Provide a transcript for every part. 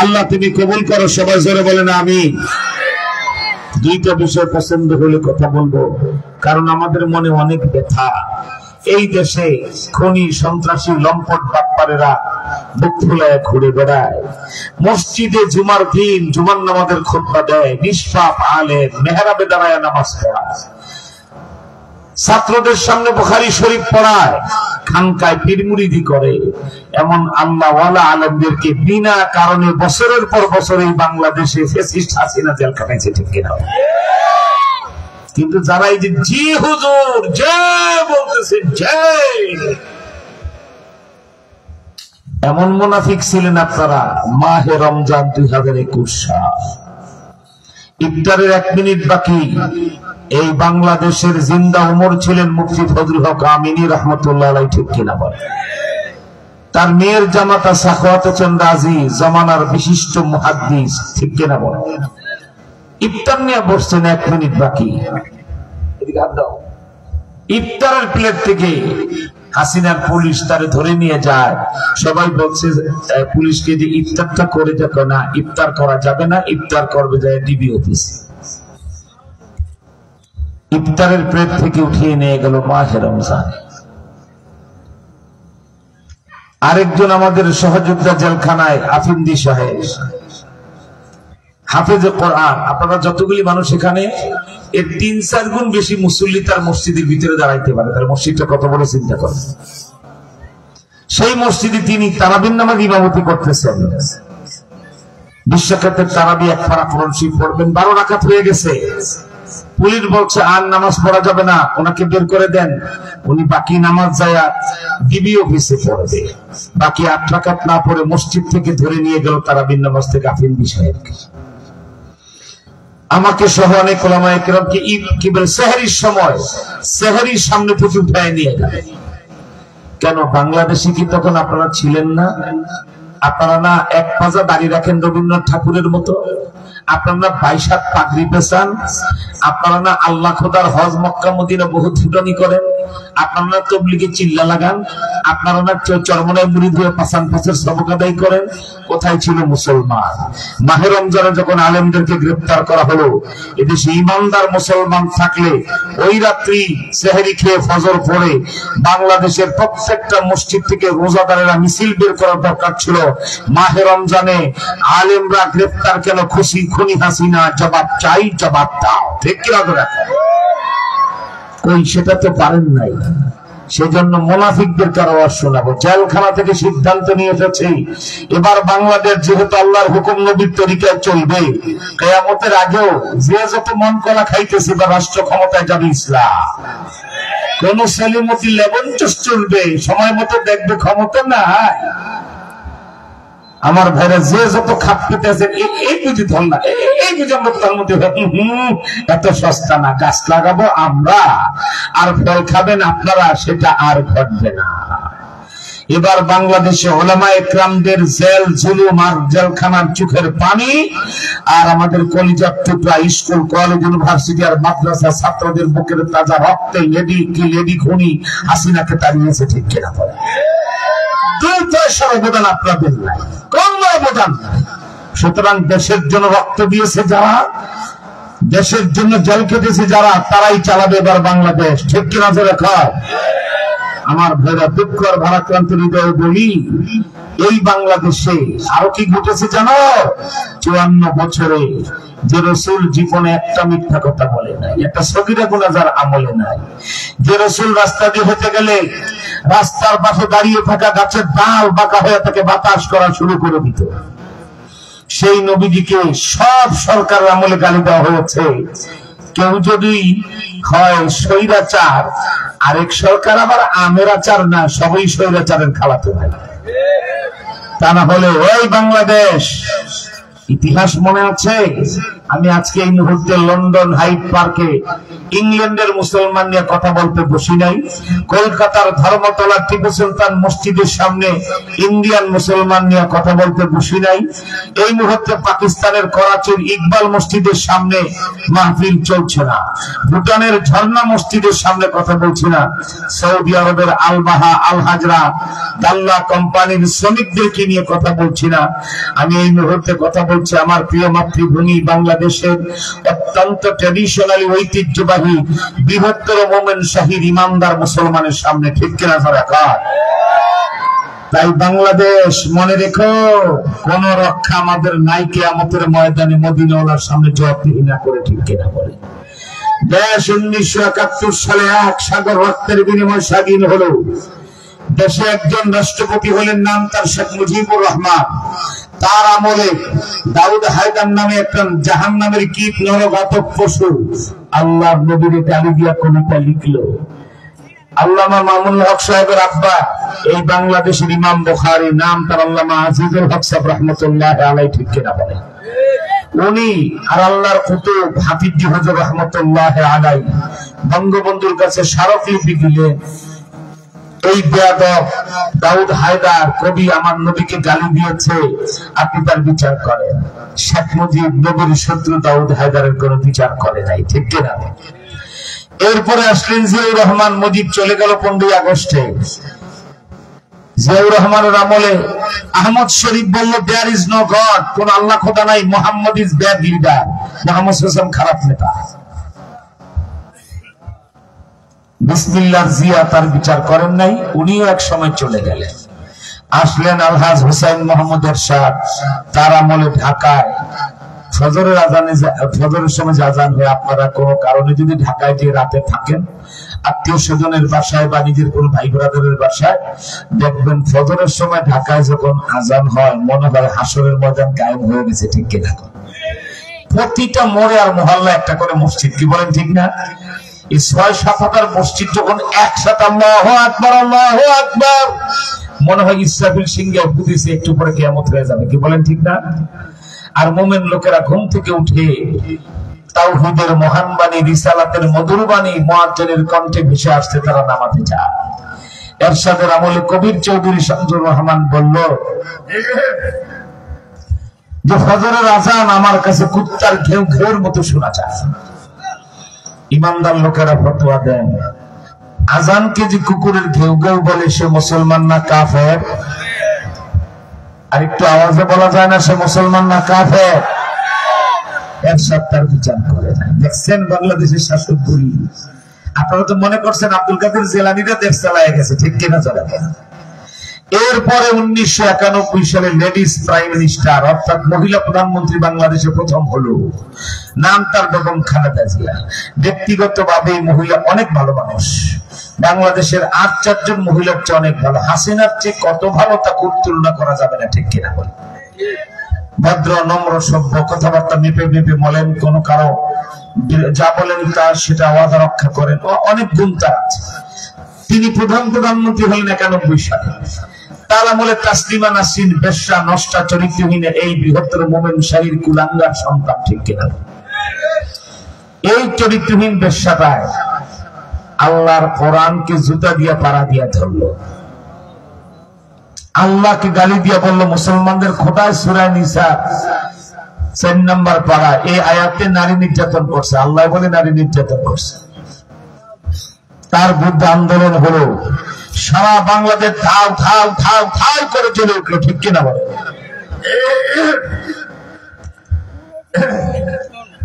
আল্লাহ তুমি কবুল করো। সবাই জোরে বলেন আমিন। দুইটা বিষয় পছন্দ হলে কথা বলবো, কারণ আমাদের মনে অনেক ব্যথা। এই দেশে খনি সন্ত্রাসী লম্পট বাটপারেরা বুক ফুলায় ঘুরে বেড়ায়, মসজিদে জুমার দিন জুমার নামাজের খুতবা দেয়, নিষ্পাপ আলেম মেহরাবে দাঁড়ায় নামাজ পড়ায়, ছাত্রদের সামনে বুখারী শরীফ পড়ায়, খানকায় পীর মুরিদি করে। এমন আল্লাহ ওয়ালা আলেমদেরকে বিনা কারণে বছরের পর বছর এই বাংলাদেশে ফ্যাসিস্ট হাসিনা জেল খাটাইছে, ঠিক কিনা? কিন্তু যারা এই যে জি হুজুর জয় বলতেছে জয়, এমন মুনাফিক ছিলেন আপনারা। মাহে রমজান 2021 সাল, ইফতারের 1 মিনিট বাকি। এই বাংলাদেশের জিন্দা উমর ছিলেন মুফতি ফজলুল হক আমিনী রহমতুল্লাহ আলাইহি, ঠিক কিনা বলেন? তার মেয়ের জামাতা সাখাওয়াত হোসেন রাজি, জামানার বিশিষ্ট মুহাদ্দিস, ঠিক কিনা বলেন? ইফতার নিয়ে বসছেন, 1 মিনিট বাকি। ইফতারের প্লেট থেকে হাসিনার পুলিশ তারে ধরে নিয়ে যায়। সবাই বলছে পুলিশকে যে ইফতারটা করে দেখো না, ইফতার করা যাবে না, ইফতার করবে যায় ডিবি অফিস। ইফতারের প্লেট থেকে উঠিয়ে নিয়ে গেল মাহে রমজান। আরেকজন আমাদের সহযোদ্ধা জেলখানায় আফিন্দি সাহেব, হাফেজে কোরআন। আপনারা যতগুলি মানুষ এখানে, এর 3-4 গুণ বেশি মুসল্লি তার মসজিদের ভিতরে দাঁড়াইতে পারে। তার মসজিদটা কত বড় চিন্তা করেন। সেই মসজিদে তিনি তারাবির নামাজ ইমামতি করতেছেন। বিশ্বকাপের তারাবি 1 পারা কোরআন শরীফ পড়বেন, 12 রাকাত হয়ে গেছে। পুলিশ বলছে আর নামাজ পড়া যাবে না, ওনাকে বের করে দেন। উনি বাকি নামাজ যায় ডিবি অফিসে পড়বে। বাকি 8 রাকাত না পড়ে মসজিদ থেকে ধরে নিয়ে গেল তারাবির নামাজ থেকে আফিন্দি সাহেবকে। আমাকে সহ অনেক উলামায়ে কেরামকে কি বলে সেহরির সময় সেহরির সামনে থেকে উঠায় নিয়ে গেল। কেন? বাংলাদেশে কি তখন আপনারা ছিলেন না? আপনারা না 1 পাজা দাড়ি রাখেন রবীন্দ্রনাথ ঠাকুরের মতো? আপনারা না 22 হাত পাগড়ি পেছান? আপনারা না আল্লাহ খোদার হজ মক্কা মদিনা বহুত ফুটানি করেন? আপনারা না তাবলীগে চিল্লা লাগান? আপনারা না চরমনায় মুরিদ হয়ে পাঁচান পাঁচের সবক আদায় করেন? কোথায় ছিল মুসলমান? মাহে রমজানে যখন আলেমদেরকে গ্রেফতার করা হলো, এদেশে ইমানদার মুসলমান থাকলে ওই রাত্রি সেহরি খেয়ে ফজর পড়ে বাংলাদেশের প্রত্যেকটা মসজিদ থেকে রোজাদারেরা মিছিল বের করার দরকার ছিল। মাহে রমজানে আলেমরা গ্রেফতার কেন? খুশি খুনি হাসিনা জবাব চাই, জবাব দাও, ঠিক কি না? কই সেটা তো পারেন নাই। সেজন্য মুনাফিকদের আওয়াজ শোনাবো। জেলখানা থেকে সিদ্ধান্ত নিয়ে এসেছে, এবার বাংলাদেশ যেহেতু আল্লাহর হুকুম নবীর তরিকায় চলবে, কিয়ামতের আগেও যে যত মন কলা খাইতেছে বা রাষ্ট্র ক্ষমতায় যাবে ইসলাম। কোন সেলিমতি লেবঞ্চস চলবে, সময় মতো দেখবে ক্ষমতা না। আমার ভাইরা যে যত খাপ পেতে আছেন, এই বুঝি ধর না, এই বুঝি আমরা প্রধানমন্ত্রী এত সস্তা না, গাছ লাগাবো আমরা আর ফল খাবেন আপনারা, সেটা আর ঘটবে না। এবার বাংলাদেশে উলামায়ে কেরামদের জেল জুলুম আর জেলখানার চোখের পানি, আর আমাদের কলিজার টুকরা স্কুল কলেজ ইউনিভার্সিটি আর মাদ্রাসা ছাত্রদের বুকের তাজা রক্তে লেডি খুনি হাসিনাকে তাড়িয়েছে, ঠিক কিনা বলে? 2 পয়সার অবদান আপনাদের নাই, কোন অবদান নাই। সুতরাং দেশের জন্য রক্ত দিয়েছে যারা, দেশের জন্য জেল কেটেছে যারা, তারাই চালাবে এবার বাংলাদেশ, ঠিক কিনা? জোরে কর। আমার ভাইরা, দুঃখ আর ভারাক্রান্ত হৃদয়ে বলি, এই বাংলাদেশে আরো কি ঘটেছে জানো? 54 বছরে যে রাসূল জীবনে একটা মিথ্যা কথা বলে নাই, একটা সগীরা গুনাহগার আমলে নাই। যে রাসূল রাস্তা দিয়ে হেঁটে গেলে রাস্তার পাশে দাঁড়িয়ে থাকা গাছের ডাল বাঁকা হয়ে তাকে বাতাস করা শুরু করে দিত। সেই নবীজিকে সব সরকারের আমলে গালি দেওয়া হয়েছে। কেউ যদি হয় স্বৈরাচার, আরেক সরকার আবার আমেরাচার না, সবই স্বৈরাচারের খালাতো ভাই। তা না হলে ওই বাংলাদেশ ইতিহাস মনে আছে? আমি আজকে এই মুহূর্তে লন্ডন হাইড পার্কে ইংল্যান্ডের মুসলমান নিয়ে কথা বলতে বসি নাই, কলকাতার ধর্মতলা টিপু সুলতান মসজিদের সামনে ইন্ডিয়ান মুসলমান নিয়ে কথা বলতে বসি নাই, এই মুহূর্তে পাকিস্তানের করাচির ইকবাল মসজিদের সামনে মাহফিল চলছে না, ভুটানের ঝর্ণা মসজিদের সামনে কথা বলছি না, সৌদি আরবের আলবাহা আল হাজরা দাল্লা কোম্পানির শ্রমিকদেরকে নিয়ে কথা বলছি না। আমি এই মুহূর্তে কথা বলছি আমার প্রিয় মাতৃভূমি বাংলাদেশের অত্যন্ত ট্র্যাডিশনালি ঐতিহ্যবাহী বৃহত্তর মোমেন শাহির ইমানদার মুসলমানের সামনে। ঠিক কিনা ধরা কার? তাই বাংলাদেশ মনে রেখো, কোন রক্ষা আমাদের নাই কিয়ামতের ময়দানে মদিনাওয়ালার সামনে জবাবদিহি না করে। ঠিক কিনা বলে? দেশ 1971 সালে এক সাগর রক্তের বিনিময়ে স্বাধীন হলো। দেশে একজন রাষ্ট্রপতি হলেন, নাম তার শেখ মুজিবুর রহমান। তার আমলে দাউদ হায়দার নামে একটা জাহান্নামের কীট নরঘাতক পশু আল্লাহর নবীর গালি দিয়া কবিতা লিখলো। আল্লামা মামুনুল হক সাহেবের আব্বা এই বাংলাদেশের ইমাম বুখারী, নাম তার আল্লামা আজিজুল হক সাহেব রাহমাতুল্লাহ আলাইহি। ঠিক কিনা বলে? উনি আর আল্লাহর কুতুব হাফিজ হুজুর রাহমাতুল্লাহ আলাইহি বঙ্গবন্ধুর কাছে স্মারকলিপি দিলেন, এই বেয়াদব দাউদ হায়দার কবি আমার নবীকে গালি দিয়েছে, আপনি তার বিচার করেন। শেখ মুজিব নবীর শত্রু দাউদ হায়দারের কোন বিচার করে নাই। ঠিক কিনা? এরপরে আসলেন জিয়াউর রহমান। মুজিব চলে গেল 15 আগস্টে। জিয়াউর রহমানের আমলে আহমদ শরীফ বলল দেয়ার ইজ নো গড, কোন আল্লাহ খোদা নাই, Mohammad is bad leader, Mohammad সাল্লাল্লাহু খারাপ নেতা। বিসমিল্লাহ জিয়া তার বিচার করেন নাই, উনিও এক সময় চলে গেলেন। আসলেন আলহাজ হুসাইন মোহাম্মদ এরশাদ, তার আমলে ঢাকায় ফজরের আজানে, ফজরের সময় আজান হয়, আপনারা কোনো কারণে যদি ঢাকায় গিয়ে রাতে থাকেন আত্মীয় স্বজনের বাসায় বা নিজের কোন ভাই ব্রাদারের বাসায়, দেখবেন ফজরের সময় ঢাকায় যখন আজান হয় মনে হয় হাসরের ময়দান গায়েব হয়ে গেছে। ঠিক কিনা? প্রতিটা মোড়ে আর মহল্লা একটা করে মসজিদ। কি বলেন? ঠিক না? এই 6-7 মসজিদ যখন একসাথে আল্লাহু আকবার আল্লাহু আকবার, মনে হয় ইসরাফিল সিংহে বুঝিছে একটু পরে কিয়ামত হয়ে যাবে। কি বলেন? ঠিক না? আর মুমিন লোকেরা ঘুম থেকে উঠে তাওহীদের মহান বাণী, রিসালাতের মধুর বাণী মুয়াজ্জিনের কণ্ঠে ভেসে আসছে, তারা নামাজে যায়। এরশাদের আমলে কবির চৌধুরী শামসুর রহমান বলল যে ফজরের আজান আমার কাছে কুত্তার ঘেউ ঘেউর মতো শোনা যায়। ইমানদার লোকেরা ফতোয়া দেন, আজানকে যে কুকুরের ঘেউ ঘেউ বলে সে মুসলমান না কাফের? আর একটু আওয়াজে বলা যায় না সে মুসলমান না কাফের? এরশাদ তার বিচার করে না। দেখছেন বাংলাদেশের শাসক গুলি, আপনারা তো মনে করছেন আব্দুল কাদের জেলানিরা দেশ চালায় গেছে। ঠিক কিনা? চলে গেছে। এরপরে 1991 সালে লেডিস প্রাইম মিনিস্টার অর্থাৎ মহিলা প্রধানমন্ত্রী বাংলাদেশে প্রথম হলো, নাম তার বেগম খালেদা জিয়া। ব্যক্তিগতভাবে মহিলা অনেক ভালো মানুষ, বাংলাদেশের 8-4 জন মহিলার চেয়ে অনেক ভালো, হাসিনার চেয়ে কত ভালো তা তুলনা করা যাবে না। ঠিক কিনা বলে? ভদ্র, নম্র, সভ্য, কথাবার্তা মেপে মেপে বলেন, কোন কারো যা বলেন তা সেটা ওয়াদা রক্ষা করেন, অনেক গুণ তার আছে। তিনি প্রধানমন্ত্রী হলেন 91 সালে। তার আমলে তাসলিমা নাসরিন বেশ্যা, নষ্টা, চরিত্রহীন এই বৃহত্তর মোমেন শাহীর কুলাঙ্গার সন্তান। ঠিক কিনা? এই চরিত্রহীন বেশ্যাটায় আল্লাহর কোরআনকে জুতা দিয়া পাড়া দিয়া ধরলো, আল্লাহকে গালি দিয়া বললো মুসলমানদের খোদায়। সূরা নিসা 4 নম্বর পারা এই আয়াতে নারী নির্যাতন করছে, আল্লাহ বলে নারী নির্যাতন করছে। তার বিরুদ্ধে আন্দোলন হলো, সারা বাংলাদেশ ধাও ধাও ধাও ধাও করে চলে উঠলো। ঠিক কিনা বলে?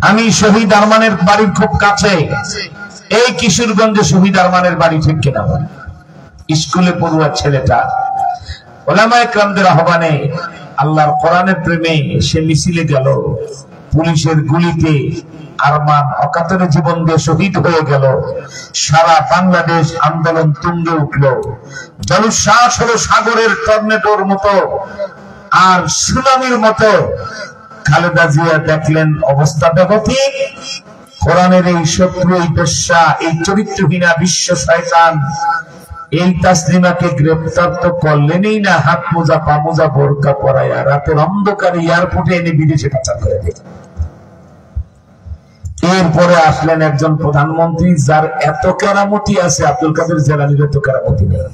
আমি শহীদ আরমানের বাড়ির খুব কাছে, এই কিশোরগঞ্জে শহীদ আরমানের বাড়ি। ঠিক কিনা বলে? স্কুলে পড়ুয়া ছেলেটা ওলামায়ে কেরামদের আহ্বানে আল্লাহর কোরআনের প্রেমে সে মিছিলে গেল, পুলিশের গুলিতে আরমান অকাতরে জীবন দিয়ে শহীদ হয়ে গেল। সারা বাংলাদেশ আন্দোলন তুঙ্গে উঠল, জলোচ্ছ্বাস হলো সাগরের টর্নেডোর মতো আর সুনামির মতো। খালেদা জিয়া দেখলেন অবস্থা বেগতিক, কোরআনের এই শত্রু, এই বেশ্যা, এই চরিত্রহীনা বিশ্ব শয়তান এই তাসলিমাকে গ্রেফতার তো করলেনই না, হাত মোজা পা মোজা বোরকা পরায়া রাতের অন্ধকারে এয়ারপোর্টে এনে বিদেশে পাচার করে দিলেন। এরপরে আসলেন একজন প্রধানমন্ত্রী যার এত কেরামতি আছে আব্দুল কাদের জেলানির এত কেরামতি নেই।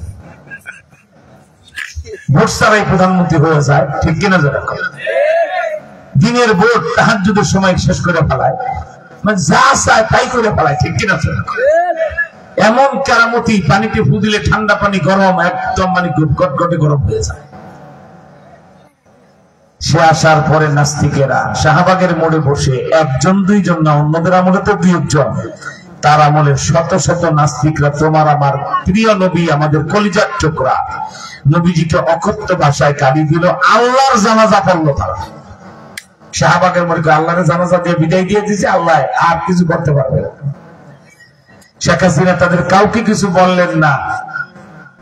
ভোট ছাড়াই প্রধানমন্ত্রী হয়ে যায়, ঠিক কিনা যারা দিনের ভোট তাহাজ্জুদের সময় শেষ করে ফেলায়, মানে যা চায় তাই করে ফেলায়, ঠিক কিনা যারা এমন কেরামতি, পানিতে ফু দিলে ঠান্ডা পানি গরম, একদম মানে গটগটে গরম হয়ে যায়। সে আসার পরে নাস্তিকেরা শাহবাগের মোড়ে বসে, একজন দুইজন না, অন্যদের আমলে তো 2 জন, তার আমলে শত শত নাস্তিকরা তোমার আমার প্রিয় নবী, আমাদের কলিজার টুকরা নবীজিকে অকথ্য ভাষায় গালি দিল। আল্লাহর জানাজা পড়লো তারা শাহবাগের মোড়ে, আল্লাহর জানাজা দিয়ে বিদায় দিয়ে দিয়েছে, আল্লাহ আর কিছু করতে পারবে না। শেখ হাসিনা তাদের কাউকে কিছু বললেন না।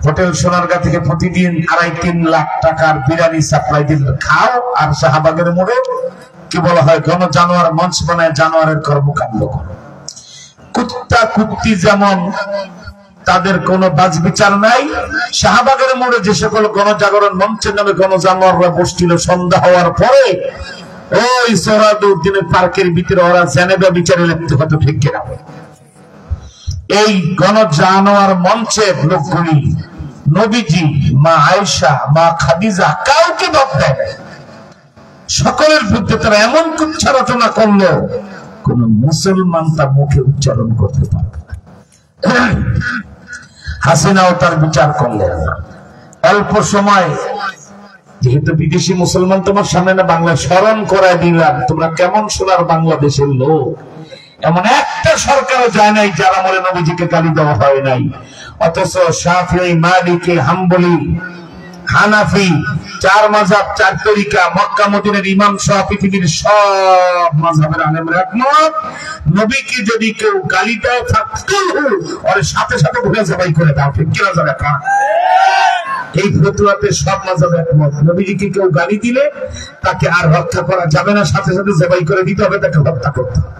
হোটেল সোনারগাঁ থেকে প্রতিদিন 2.5-3 লাখ টাকার বিরিয়ানি সাপ্লাই দিল, খাও। আর শাহবাগের মোড়ে কি বলা হয়, গণ জানোয়ার মঞ্চ বানায় জানোয়ারের কর্মকাণ্ড করো। কুত্তা কুত্তি যেমন তাদের কোনো বাজ বিচার নাই, শাহবাগের মোড়ে যে সকল গণজাগরণ মঞ্চের নামে গণজানোয়াররা বসছিল সন্ধ্যা হওয়ার পরে, ওই সোহরাওয়ার্দী পার্কের ভিতরে ওরা জেনেভা বিচারে লিপ্ত হতো, ঠিক কিনা? এই গণজানোয়ার মঞ্চের লোকগুলি নবীজি, মা আয়েশা, মা খাদিজা কাউকে বাদ দেয় না। সকলের বিরুদ্ধে তারা এমন কুচ্ছা রচনা করলো, কোন মুসলমান তা মুখে উচ্চারণ করতে পারবে না। হাসিনাও তার বিচার করলেন না। অল্প সময়, যেহেতু বিদেশি মুসলমান তোমার সামনে না, বাংলা স্মরণ করায় দিলাম, তোমরা কেমন সোনার বাংলাদেশের লোক। এমন একটা সরকারও যায় নাই যারা মনে নবীজিকে গালি দেওয়া হয় নাই। অথচ শাফিঈ, মালিকি, হাম্বলি, হানাফি, 4 মাযহাব 4 তরিকা, মক্কা মদিনার ইমাম সহ পৃথিবীর সব মাযহাবের আলেমরা একমত, নবীকে যদি কেউ গালি দেয় ওর সাথে সাথে ভুলে জবাই করে দাও, ঠিক কিনা যারা কান? এই ফতোয়াতে সব মাযহাব একমত। নবীজিকে কেউ গালি দিলে তাকে আর রক্ষা করা যাবে না, সাথে সাথে জবাই করে দিতে হবে, তাকে হত্যা করতে হবে।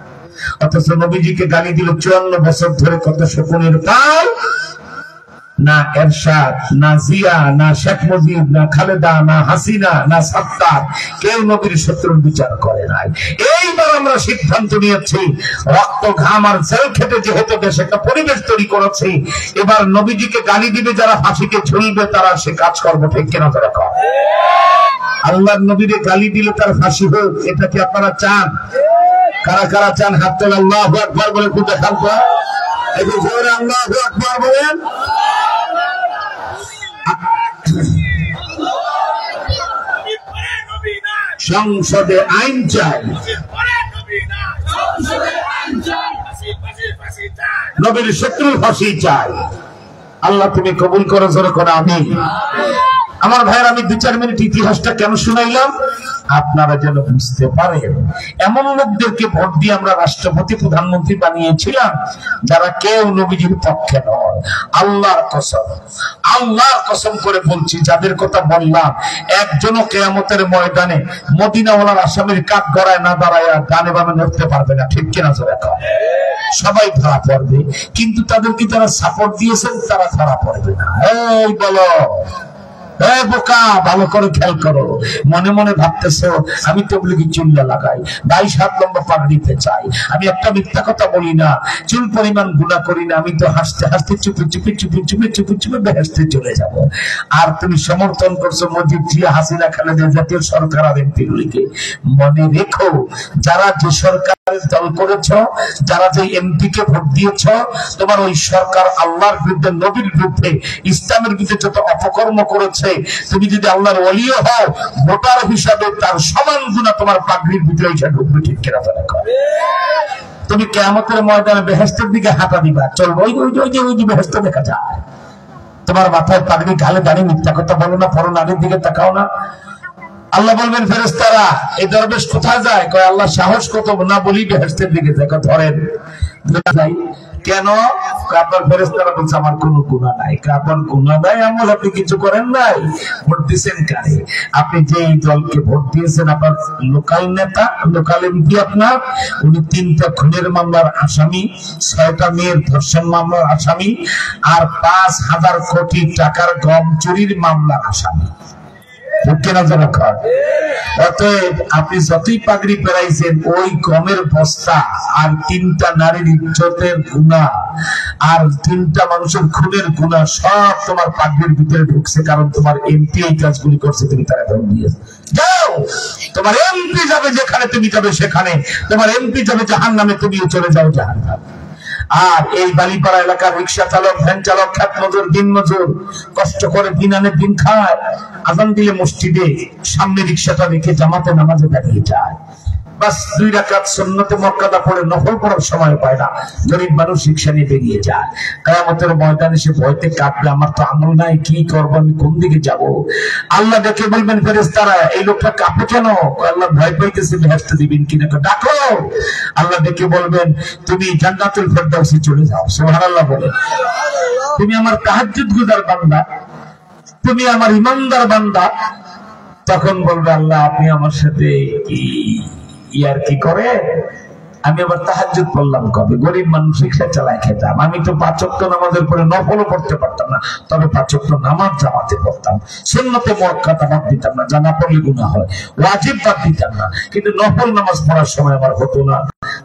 অথচ নবীজিকে গালি দিল 54 বছর ধরে কত শকুনের পাল, না এরশাদ, না জিয়া, না শেখ মুজিব, না খালেদা, না হাসিনা, না সাত্তার, কেউ নবীর শত্রুর বিচার করে নাই। এইবার আমরা সিদ্ধান্ত নিয়েছি, রক্ত ঘাম আর জেল খেটে যেহেতু দেশে একটা পরিবেশ তৈরি করেছি, এবার নবীজিকে গালি দিবে যারা ফাঁসিকে ঝুলবে, তারা সে কাজ করবে, ঠিক কিনা তারা কর। আল্লাহর নবীরে গালি দিলে তার ফাঁসি হোক, এটা কি আপনারা চান? কারা কারা চান হাত তোলেন, আল্লাহু আকবার বলে একটু দেখান তো, একটু জোরে আল্লাহু আকবার বলেন। সংসদে আইন চাই, নবীর শত্রুর ফাঁসি চাই। আল্লাহ তুমি কবুল করো, জোরে করে আমিন। আমার ভাইয়ের, আমি 2-4 মিনিট ইতিহাসটা কেন শুনাইলাম, আপনারা যেন বুঝতে পারেন। এমন লোকদেরকে ভোট দিয়ে আমরা রাষ্ট্রপতি, প্রধানমন্ত্রী বানিয়েছিলাম যারা কেউ নবীজির পক্ষে নয়। আল্লাহর কসম, আল্লাহর কসম করে বলছি, যাদের কথা বললাম একজনও কিয়ামতের ময়দানে মদিনাওয়ালার আসামির কাঠ গড়ায় না দাঁড়ায় ডানে বামে নড়তে পারবে না, ঠিক কিনা? সবাই ধরা পড়বে, কিন্তু তাদেরকে যারা সাপোর্ট দিয়েছেন তারা ধরা পড়বে না। এই বলো, বোকা, ভালো করে খেয়াল করো। মনে মনে ভাবতেছো আমি তবলিগি চুল্লা লাগাই, 22 হাত লম্বা পাড় দিতে চাই, আমি একটা মিথ্যা কথা বলি না, চুল পরিমাণ গুনাহ করি না, আমি তো হাসতে হাসতে চুপে চুপে চুপে চুপে চুপে চুপে বেহেশতে চলে যাব। আর তুমি সমর্থন করছো মুজিব, জিয়া, হাসিনা, খালেদা জাতীয় সরকার আর এমপিগুলিকে। মনে রেখো, যারা যে সরকারের দল করেছ, যারা যে এমপি কে ভোট দিয়েছ, তোমার ওই সরকার আল্লাহর বিরুদ্ধে, নবীর বিরুদ্ধে, ইসলামের বিরুদ্ধে যত অপকর্ম করেছে, তুমি যদি আল্লাহর ওলিও হও, ভোটার হিসাবে তার সমান গুনাহ তোমার পাগড়ির ভিতরে এসে ঢুকবে, ঠিক কিনা? তুমি কিয়ামতের ময়দানে বেহেশতের দিকে হাঁটা দিবা, চলবো ওই যে বেহেশত দেখা যায়। তোমার মাথায় পাগড়ি, গালে দাঁড়িয়ে মিথ্যা কথা বলো না, পরো নারীর দিকে তাকাও না। আল্লাহ বলবেন ফেরেশতারা, এই দরবেশ কোথায় যায়? কয় আল্লাহ সাহস কত না বলি বেহেশতের দিকে যায়। ধরেন যাই কেন? আপনার ফেরেশতারা বলছে আমার কোনো গুনাহ নাই। আপনার গুনাহ নাই, আমল আপনি কিছু করেন নাই, ভোট দিয়েছেন কারে? আপনি যেই দলকে ভোট দিয়েছেন, আপনার লোকাল নেতা, লোকাল এমপি আপনার, উনি 3টা খুনের মামলার আসামি, 6টা মেয়ের ধর্ষণ মামলার আসামি, আর 5,000 কোটি টাকার গম চুরির মামলার আসামি। অতএব আপনি যতই পাগড়ি পেরাইছেন ওই গমের বস্তা আর 3টা নারীর ইজ্জতের গুনাহ আর 3টা মানুষের খুনের গুনাহ সব তোমার পাগড়ির ভিতরে ঢুকছে, কারণ তোমার এমপি এই কাজগুলি করছে, তুমি তারা ভোট দিয়েছো। যাও, তোমার এমপি যাবে যেখানে তুমি যাবে সেখানে, তোমার এমপি যাবে জাহান্নামে, তুমিও চলে যাও জাহান্নামে। আর এই বালিপাড়া এলাকার রিক্সা চালক, ভ্যান চালক, খ্যাত মজুর, দিন মজুর কষ্ট করে দিন আনে দিন খায়, আজান দিলে মসজিদে সামনে রিক্সাটা রেখে জামাতে নামাজে দাঁড়িয়ে যায়, বাস 2 রাকাত সুন্নতে মুআক্কাদা পড়ে নফল পড়ার সময় পায় না, গরিব মানুষ রিক্সা নিয়ে বেরিয়ে যায়। কিয়ামতের ময়দানে সে ভয়তে কাঁপবে, আমার তো আমল নাই, কি করবো, আমি কোন দিকে যাব? আল্লাহ ডেকে বলবেন ফেরেশতারা, এই লোকটা কাঁপে কেন? আল্লাহ ভয় পাইতেছে বেহেশতে দিবেন কিনা, ডাকো। আল্লাহ ডেকে বলবেন, তুমি জান্নাতুল ফেরদাউসে চলে যাও। সুবহানাল্লাহ বলে, তুমি আমার তাহাজ্জুদ গুজার বান্দা, তুমি আমার ইমানদার বান্দা। তখন বলবে, আল্লাহ আপনি আমার সাথে ইয়ার কি করে? আমি আবার তাহাজ্জুদ পড়লাম কবে? গরিব মানুষ রিকশা চালায় খেতাম, আমি তো 5 ওয়াক্ত নামাজের পরে নফলও পড়তে পারতাম না, তবে 5 ওয়াক্ত নামাজ জামাতে পড়তাম, সুন্নতে মুআক্কাদা বাদ দিতাম না, জানা পড়লে গুনাহ হয়, ওয়াজিব বাদ দিতাম না, কিন্তু নফল নামাজ পড়ার সময় আমার হতো না।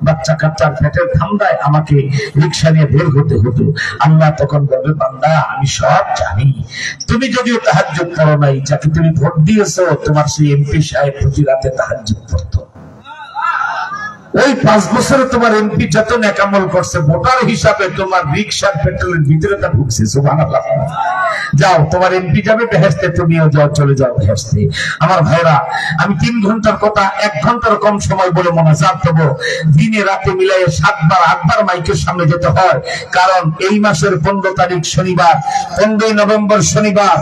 বাচ্চা কাচ্চার পেটের ঠান্ডায় আমাকে রিকশা নিয়ে বের হতে হতো। আল্লাহ তখন বলবে, বান্দা আমি সব জানি, তুমি যদিও তাহাজ্জুদ পড়ো নাই, যাকে তুমি ভোট দিয়েছো তোমার সেই এমপি সাহেব প্রতি রাতে তাহাজ্জুদ পড়তো। ওই 5 বছরে তোমার এমপি যত নেকামল করছে, ভোটার হিসাবে তোমার রিকশার পেট্রোলের ভিতরে তা ঢুকছে। সুবহানাল্লাহ। যাও, তোমার এমপি যাবে বেহেশতে, তুমিও যাও, চলে যাও বেহেশতে। আমার ভাইরা, আমি 3 ঘন্টার কথা 1 ঘন্টার কম সময় বলে মোনাজাত দেব। দিনে রাতে মিলাই 7 বার 8 বার মাইকের সামনে যেতে হয়, কারণ এই মাসের 15 তারিখ শনিবার, 15ই নভেম্বর শনিবার,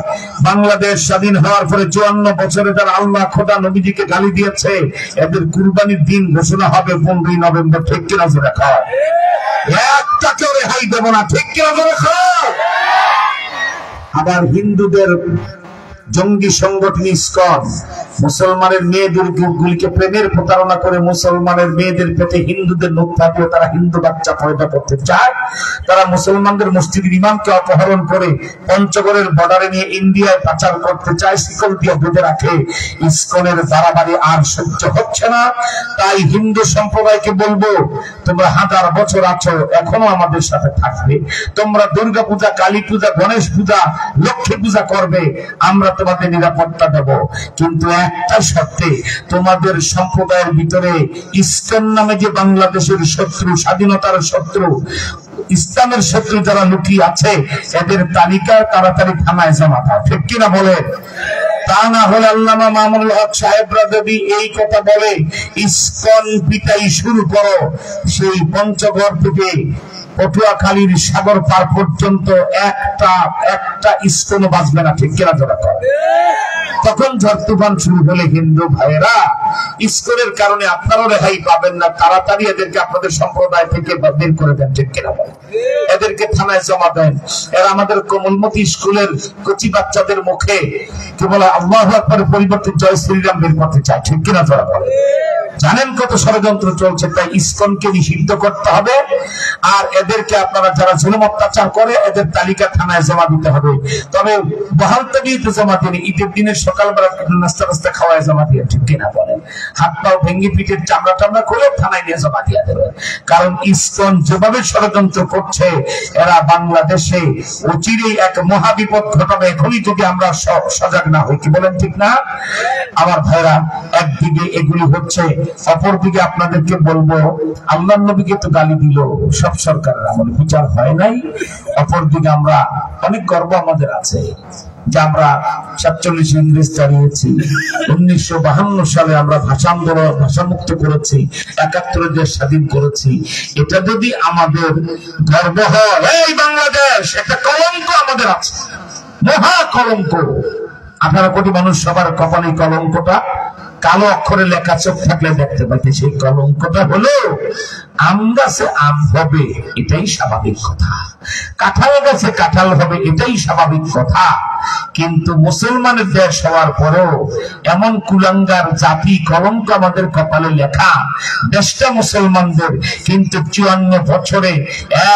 বাংলাদেশ স্বাধীন হওয়ার পরে 54 বছরে যারা আল্লাহ খোদা নবীজিকে গালি দিয়েছে, এদের কুরবানির দিন ঘোষণা হবে 15ই নভেম্বর। ঠিক কিনা জোরে খাও? একটাকেও রেহাই দেব না। ঠিক কিনা জোরে খাও? আবার হিন্দুদের জঙ্গি সংগঠন ইসকন মুসলমানের মেয়েদের গুলিকে প্রেমের প্রতারণা করে মুসলমানের মেয়েদের পেটে হিন্দুদের নখ দিয়ে তারা হিন্দু বাচ্চা পয়দা করতে চায়। তারা মুসলমানদের মসজিদের ইমামকে অপহরণ করে পঞ্চগড়ের বর্ডারে নিয়ে ইন্ডিয়ায় পাচার করতে চায়, শিকল দিয়ে বেঁধে রাখে। ইসকনের বাড়াবাড়ি আর সহ্য হচ্ছে না, তাই হিন্দু সম্প্রদায়কে বলবো, তোমরা 1000 বছর আছো, এখনো আমাদের সাথে থাকবে। তোমরা দুর্গা পূজা, কালী পূজা, গণেশ পূজা, লক্ষ্মী পূজা করবে, আমরা তোমাদের নিরাপত্তা দেব, কিন্তু একটা শর্তে, তোমাদের সম্প্রদায়ের ভিতরে ইসকন নামে যে বাংলাদেশের শত্রু, স্বাধীনতার শত্রু, ইসলামের শত্রু যারা লুকিয়ে আছে, এদের তালিকা তাড়াতাড়ি থানায় জমা দাও। ঠিক কিনা বলে? তা না হলে আল্লামা মামুনুল হক সাহেবরা যদি এই কথা বলে, ইসকন পিটাই শুরু করো, সেই পঞ্চগড় থেকে পটুয়াখালীর সাগর পার পর্যন্ত একটা ইসকনও বাঁচবে না। ঠিক কিনা জোড়া কর? তখন ঝড় তুফান শুরু হলে হিন্দু ভাইয়েরা, ইসকনের কারণে আপনারাও রেহাই পাবেন না, তাড়াতাড়ি এদেরকে আপনাদের সম্প্রদায় থেকে বের করে দেন। ঠিক কিনা বলেন? এদেরকে থানায় জমা দেন। এরা আমাদের কোমলমতি স্কুলের কচি বাচ্চাদের মুখে কি বলে, আল্লাহু আকবারের পরিবর্তে জয় শ্রীরাম বের করতে চায়। ঠিক কিনা জোড়া বলেন? জানেন কত ষড়যন্ত্র চলছে, তাই ইসকনকে নিষিদ্ধ করতে হবে। আর এদেরকে আপনারা যারা জুলুম অত্যাচার করে, এদের তালিকা থানায় জমা দিতে হবে। তবে বহাল তবিয়তে জমা দিন, ঈদের দিনের সকালবেলা নাস্তা খাওয়ায় জমা দিয়ে। ঠিক কিনা বলেন? হাত পাও ভেঙে পিঠের চামড়া টামড়া করে থানায় নিয়ে জমা দিয়ে দেবে। কারণ ইসকন যেভাবে ষড়যন্ত্র করছে, এরা বাংলাদেশে অচিরেই এক মহাবিপদ ঘটাবে, এখনই যদি আমরা সজাগ না হই। কি বলেন? ঠিক না? আমার ভাইরা, একদিকে এগুলি হচ্ছে, অপরদিকে আপনাদেরকে বলবো, আল্লাহর নবীকে তো গালি দিল সব সরকারের আমলে, বিচার হয় নাই। অপরদিকে আমরা অনেক গর্ব আমাদের আছে যে আমরা 47 ইংরেজ তাড়িয়েছি, 1952 সালে আমরা ভাষা আন্দোলন, ভাষামুক্ত করেছি, 71 দেশ স্বাধীন করেছি। এটা যদি আমাদের গর্ব হয়, এই বাংলাদেশ একটা কলঙ্ক আমাদের আছে, মহা কলঙ্ক। 18 কোটি মানুষ সবার কপালে কলঙ্কটা কালো অক্ষরে লেখা, চোখ থাকলে দেখতে পাইতে। সেই কলঙ্কটা হলো, আম গাছে আম হবে, এটাই স্বাভাবিক কথা, কাঁঠাল গাছে কাঁঠাল হবে, এটাই স্বাভাবিক কথা। কিন্তু মুসলমানের দেশ হওয়ার পরেও এমন কুলাঙ্গার জাতি কলঙ্ক আমাদের কপালে লেখা। দেশটা মুসলমানদের, কিন্তু 54 বছরে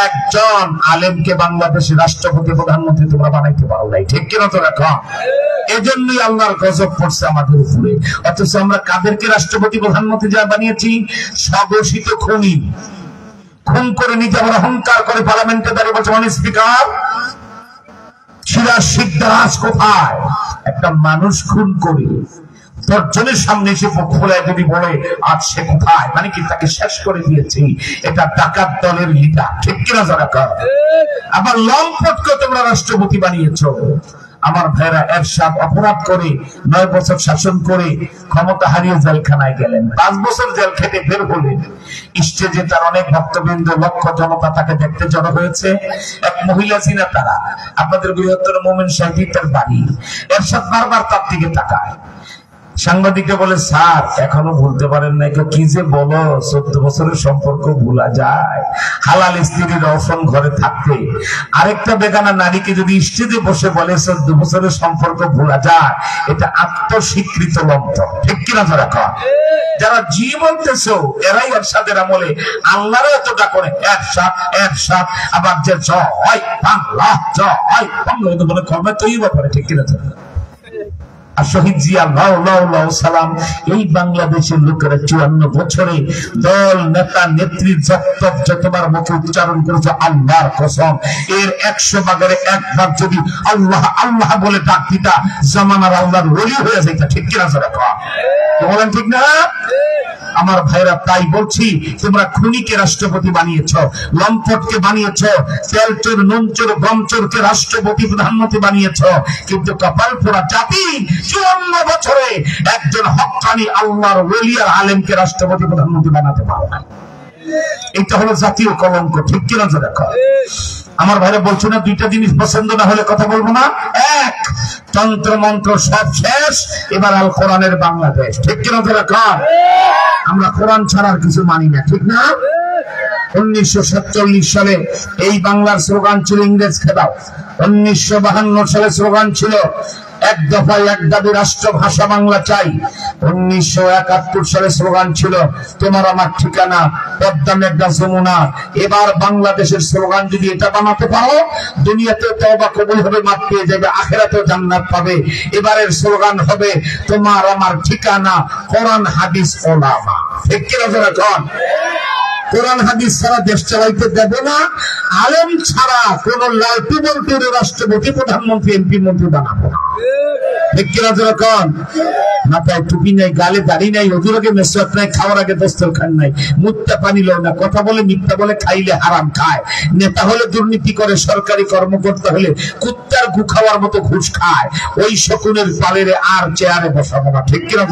একজন আলেমকে বাংলাদেশের রাষ্ট্রপতি, প্রধানমন্ত্রী তোমরা বানাইতে পারো নাই। ঠিক কিনা তো রাখো? এজন্যই আল্লাহর গজব পড়ছে আমাদের উপরে। অথচ আমরা কাদেরকে রাষ্ট্রপতি প্রধানমন্ত্রী যা বানিয়েছি? স্বঘোষিত খুনি। খুন করে নিজে আবার অহংকার করে পার্লামেন্টে দাঁড়িয়ে বলছে মানে স্পিকার সিরাজ সিকদার কোথায়? একটা মানুষ খুন করে 10 জনের সামনে এসে খোলায় যদি বলে আজ সে কোথায়, মানে কি তাকে শেষ করে দিয়েছি। এটা ডাকাত দলের লিডার, ঠিক কিনা যারা? আবার লম্পটকে তোমরা রাষ্ট্রপতি বানিয়েছো। আমার ভাইরা এরশাদ অপরাধ করে 9 বছর শাসন করে ক্ষমতা হারিয়ে জেলখানায় গেলেন। 5 বছর জেল খেটে বের হলেন। স্টেজে তার অনেক ভক্তবৃন্দ, লক্ষ জনতা তাকে দেখতে জড়ো হয়েছে। এক মহিলা ছিনা তারা, আপনাদের বৃহত্তর মোমেন সাহেব তার বাড়ি। এরশাদ বারবার তার দিকে তাকায়। সাংবাদিককে বলে, স্যার এখনো ভুলতে পারেন না? কি যে বলো, 14 বছরের সম্পর্ক ভুলা যায়? হালাল স্ত্রীর রওশন ঘরে থাকতে আরেকটা বেগানা নারীকে যদি স্টেজে বসে বলে 14 বছরের সম্পর্ক ভুলা যায়, এটা আত্মস্বীকৃত লব্ধ, ঠিক কিনা যারা? যারা জি বলতেছো এরাই এরশাদের আমলে আল্লাহরও এতটা করে এরশাদ এরশাদ, আবার যে জয় বাংলা জয় বাংলা বলে কর্মে তৈরি ব্যাপারে, ঠিক কিনা? আর শহীদ জিয়া সালাম এই বাংলাদেশের লোকেরা 54 বছরে দল নেতা নেত্রী যতবার মুখে উচ্চারণ করেছে আল্লাহর কসম, এর 100 ভাগের 1 ভাগ যদি আল্লাহ আল্লাহ বলে ডাক দিতা, জামানার আল্লাহর ওলি হয়ে যেত, ঠিক কিনা? বলেন ঠিক না? আমার ভাইরা, তাই বলছি, তোমরা খুনিকে রাষ্ট্রপতি বানিয়েছ, লম্পটকে বানিয়েছ, তেলচোর নুনচোর গমচোরকে রাষ্ট্রপতি প্রধানমন্ত্রী বানিয়েছ, কিন্তু কপাল পোড়া জাতি 54 বছরে একজন হক্কানি আল্লাহর ওলি আর আলেমকে রাষ্ট্রপতি প্রধানমন্ত্রী বানাতে পারো না। এটা হলো জাতীয় কলঙ্ক, ঠিক কিনা? আমার ভাইরা বলছো না, 2টা জিনিস পছন্দ না হলে কথা বলবো না। 1, তন্ত্র মন্ত্র সব শেষ, এবার আল কোরআনের বাংলাদেশ, ঠিক কিনা? আমরা কোরআন ছাড়ার কিছু মানি না, ঠিক না? 1947 সালে এই বাংলার স্লোগান ছিল ইংরেজ খেদাও। 1952 সালে স্লোগান ছিল এক দফায় এক দাবি, রাষ্ট্রভাষা বাংলা চাই। 1971 সালে স্লোগান ছিল তোমার আমার ঠিকানা পদ্মা মেঘনা যমুনা। এবার বাংলাদেশের স্লোগান যদি এটা বানাতে পারো, দুনিয়াতেও তওবা কবুল হবে, মাফ পেয়ে যাবে, আখিরাতেও জান্নাত পাবে। এবারের স্লোগান হবে তোমার আমার ঠিকানা কোরআন হাদিস ওলামা, ঠিক কি না? কোরআন হাদিস ছাড়া দেশ চালাইতে দেবে না, আলেম ছাড়া কোন লালটু বল্টুর রাষ্ট্রপতি প্রধানমন্ত্রী এমপি মন্ত্রী বানাবো না, ঠিক কিনা? মাথায় টুপি নাই, গালে দাড়ি নাই, অজুরাকে মেসওয়াক নাই, খাওয়ার আগে দস্তরখান নাই, মুত্তা পানি লো না, কথা বলে মিথ্যা বলে, খাইলে হারাম খায়, নেতা হলে দুর্নীতি করে, সরকারি কর্মকর্তা হলে কুত্তার গু খাওয়ার মতো ঘুষ খায়। ওই শকুনের পালেরে আর চেয়ারে বসাবো না, ঠিক কিনা?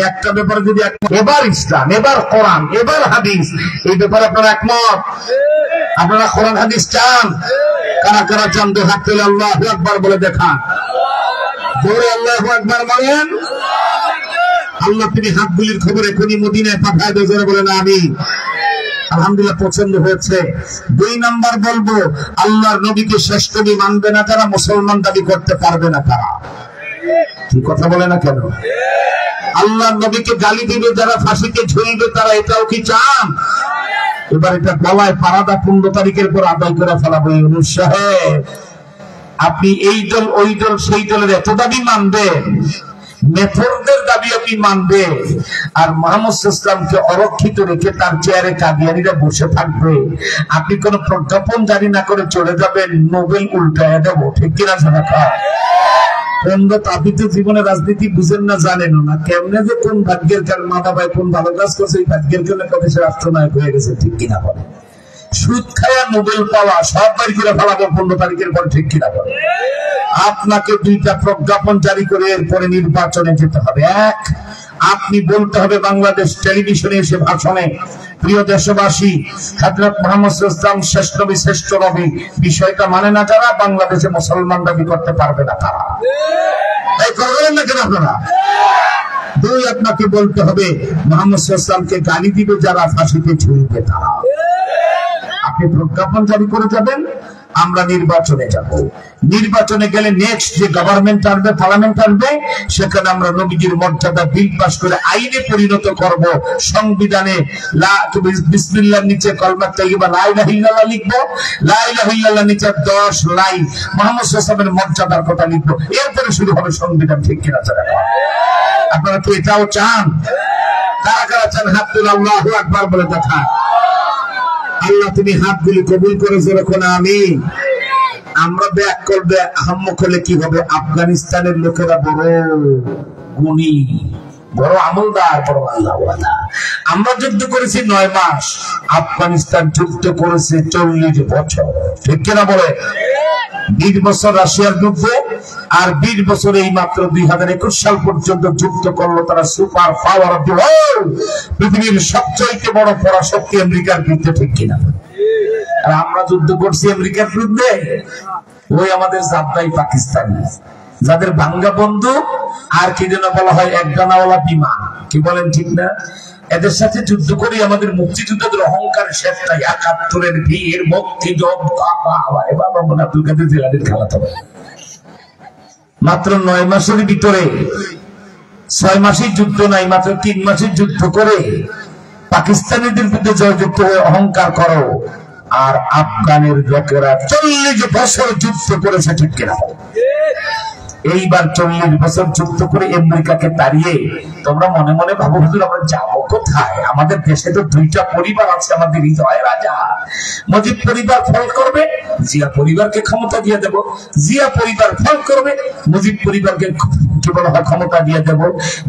একটা ব্যাপারে যদি এবার ইসলাম, এবার কোরআন, এবার হাদিস, এই ব্যাপারে আপনারা একমত? আপনারা কোরআন হাদিস চান? কারা কারা চান? 2 হাত তুলে আল্লাহু আকবার বলে দেখান। জোরে আল্লাহু আকবার বলেন। আল্লাহ তিনি হাতগুলির খবর এখনই মদিনায় পাঠায় দেয়, জোরে বলেন আমিন। আলহামদুলিল্লাহ, পছন্দ হয়েছে। 2 নাম্বার বলবো, আল্লাহর নবীকে শেষ নবী মানবে না তারা, মুসলমান দাবি করতে পারবে না তারা। কি কথা বলে না কেন? আল্লাহর নবীকে গালি দিবে যারা, ফাঁসিতে ঝুলবে তারা, এটাও কি চান? এবার এটা গলায় পারাদা 15 তারিখের পর আদায় করে ফেলাবো। ইউনূস সাহেব, আপনি এই দল ওই দল সেই দলের এত দাবি মানবেন, মেথরদের দাবি আপনি মানবে, আর মুহাম্মদ ইসলামকে অরক্ষিত রেখে তার চেয়ারে কাদিয়ানীরা বসে থাকবে, আপনি কোন প্রজ্ঞাপন জারি না করে চলে যাবেন, নোবেল উল্টায় দেব, ঠিক কিনা? আপনি তো জীবনে রাজনীতি বুঝেন না, জানেন না, কেমনে যে কোন ভাগ্যের কারণ মাথা ভাই কোন ভালো কাজ করছে, এই ভাগ্যের কারণে দেশের রাষ্ট্রনায়ক হয়ে গেছে, ঠিক কিনা বলে? সুদ খায়া নোবেল পাওয়া সব বাড়ি করে ফেলাবো 15 তারিখের পর, ঠিক কিনা বলে? আপনাকে 2টা প্রজ্ঞাপন জারি করে এরপরে নির্বাচনে যেতে হবে। 1, আপনি বলতে হবে বাংলাদেশ টেলিভিশনে এসে ভাষণে, প্রিয় দেশবাসী, হযরত মুহাম্মদ ইসলাম শেষ নবী শ্রেষ্ঠ নবী, বিষয়টা মানে না যারা, বাংলাদেশে মুসলমান দাবি করতে পারবে না তারা। তাই করবেন না কেন আপনারা? 2, আপনাকে বলতে হবে মুহাম্মদ ইসলামকে গালি দিবে যারা, ফাঁসিতে ঝুলবে তারা। আপনি প্রজ্ঞাপন জারি করে যাবেন, আমরা নির্বাচনে যাব। নির্বাচনে গেলে নেক্সট যে গভর্নমেন্ট আসবে, পার্লামেন্ট আসবে, সেখানে আমরা নবীজির মর্যাদা বিল পাস করে আইনে পরিণত করব। সংবিধানে বিসমিল্লাহর নিচে কলমা তাইয়্যিবা লা ইলাহা ইল্লাল্লাহ লিখবো, লা ইলাহা ইল্লাল্লাহর নিচে 10 লাইন মুহাম্মদ সাল্লাল্লাহু আলাইহি ওয়াসাল্লামের মর্যাদার কথা লিখবো। এরপরে শুরু হবে সংবিধান। ঠিক কিনা যারা? আপনারা কি এটাও চান? কারা কারা চান? হাত তুলে আল্লাহু আকবার বলে দেখা। আল্লাহ তুমি হাতগুলি কবুল করে যেরকম আমিন। আমরা ব্যাক করবে আহম্মক হলে কি হবে? আফগানিস্তানের লোকেরা বড় গুণী, বড় আমলদার, বড় আল্লাহওয়ালা। আমরা যুদ্ধ করেছি 9 মাস, আফগানিস্তান যুদ্ধ করেছে 40 বছর। ঠিক কিনা বলে? 20 বছর রাশিয়ার যুদ্ধে, আর 20 বছর এই মাত্র 2021 সাল পর্যন্ত যুদ্ধ করলো তারা। Super power of the world, পৃথিবীর সবচেয়ে বড় পরাশক্তি আমেরিকার বিরুদ্ধে। ঠিক কিনা? আর আমরা যুদ্ধ করছি আমেরিকার বিরুদ্ধে ওই আমাদের জাবদাই পাকিস্তানি, যাদের ভাঙ্গা বন্দুক আর কি যেন বলা হয় একডানাওয়ালা বিমান। কি বলেন? ঠিক না? এদের সাথে যুদ্ধ করে আমাদের মুক্তিযুদ্ধের অহংকার শেষ নাই। 71-এর বীর মুক্তিযোদ্ধা বাবা আব্দুল কাদের জিলানীর খেলাতে মাত্র 9 মাসের ভিতরে, 6 মাসের যুদ্ধ নাই, মাত্র 3 মাসের যুদ্ধ করে পাকিস্তানিদের বিরুদ্ধে জয়যুক্ত হয়ে অহংকার করো। আর আফগানের লোকেরা 40 বছর যুদ্ধ করেছে। ঠিক কিনা? এইবার 40 বছর যুদ্ধ করে আমেরিকাকে তাড়িয়ে তোমরা মনে মনে ভাবো হুজুর আমরা যাবো কোথায়? আমাদের দেশে তো 2টা পরিবার আছে, আমাদের হৃদয় রাজা। মুজিব পরিবার ফল করবে, জিয়া পরিবারকে ক্ষমতা দিয়ে দেব। জিয়া পরিবার ফল করবে, মুজিব পরিবারকে কি বলা হয় ক্ষমতা দিয়ে দেব।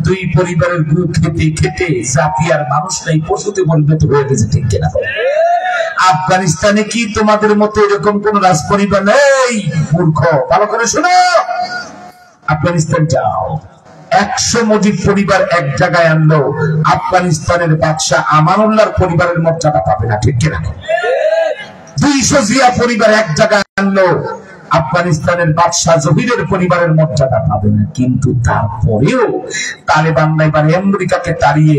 2 পরিবারের গু খেতে খেতে জাতি আর মানুষ নাই, পশুতে পরিণত হয়ে গেছে। ঠিক কিনা? আফগানিস্তানে কি তোমাদের মতো এরকম কোন রাজ পরিবার নেই? মূর্খ, ভালো করে শোনো। আফগানিস্তান যাও, 100 মুজিব পরিবার এক জায়গায় আনলো, আফগানিস্তানের বাদশাহ আমানুল্লাহর পরিবারের মর্যাদা পাবে না। ঠিক কিনা? 200 জিয়া পরিবার এক জায়গায় আনলো, আফগানিস্তানের বাদশাহ জহিরের পরিবারের মর্যাদা পাবে না। কিন্তু তারপরেও তালেবানরা এবার আমেরিকাকে তাড়িয়ে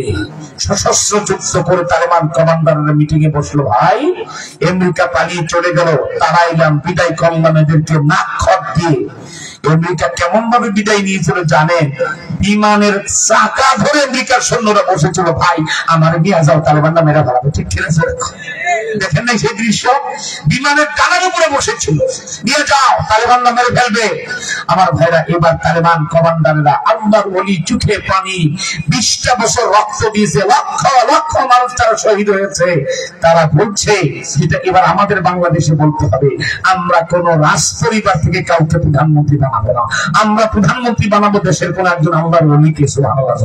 সশস্ত্র যুদ্ধ করে তালেবান কমান্ডাররা মিটিং এ বসলো। ভাই আমেরিকা পালিয়ে চলে গেল, তারাইলাম, বিদায় করলাম এদেরকে নাক খত দিয়ে। আমেরিকা কেমন ভাবে বিদায় নিয়েছিল জানেন? বিমানের চাকা ধরে আমেরিকার সৈন্যরা বসেছিল। ভাই আমার নিয়ে যাও, তালেবানরা মেরে ফেলাবে। ঠিক ঠিক আছে? দেখেন নাই সেই দৃশ্য? বিমানের ডানার উপরে বসেছিল, নিয়ে যাও, তালেবানরা মেরে ফেলবে। আমার ভাইরা, এবার তালেবান কমান্ডাররা আল্লাহর ওলি চোখে পানি, 20টা বছর রক্ত দিয়েছে, লক্ষ লক্ষ মানুষ তারা শহীদ হয়েছে। তারা বলছে সেটা এবার আমাদের বাংলাদেশে বলতে হবে, আমরা কোন রাজ পরিবার থেকে কাউকে প্রধানমন্ত্রী বানাবো না। আমরা প্রধানমন্ত্রী বানাবো দেশের কোন একজন আল্লাহর ওলিকে। সুবহানাল্লাহ।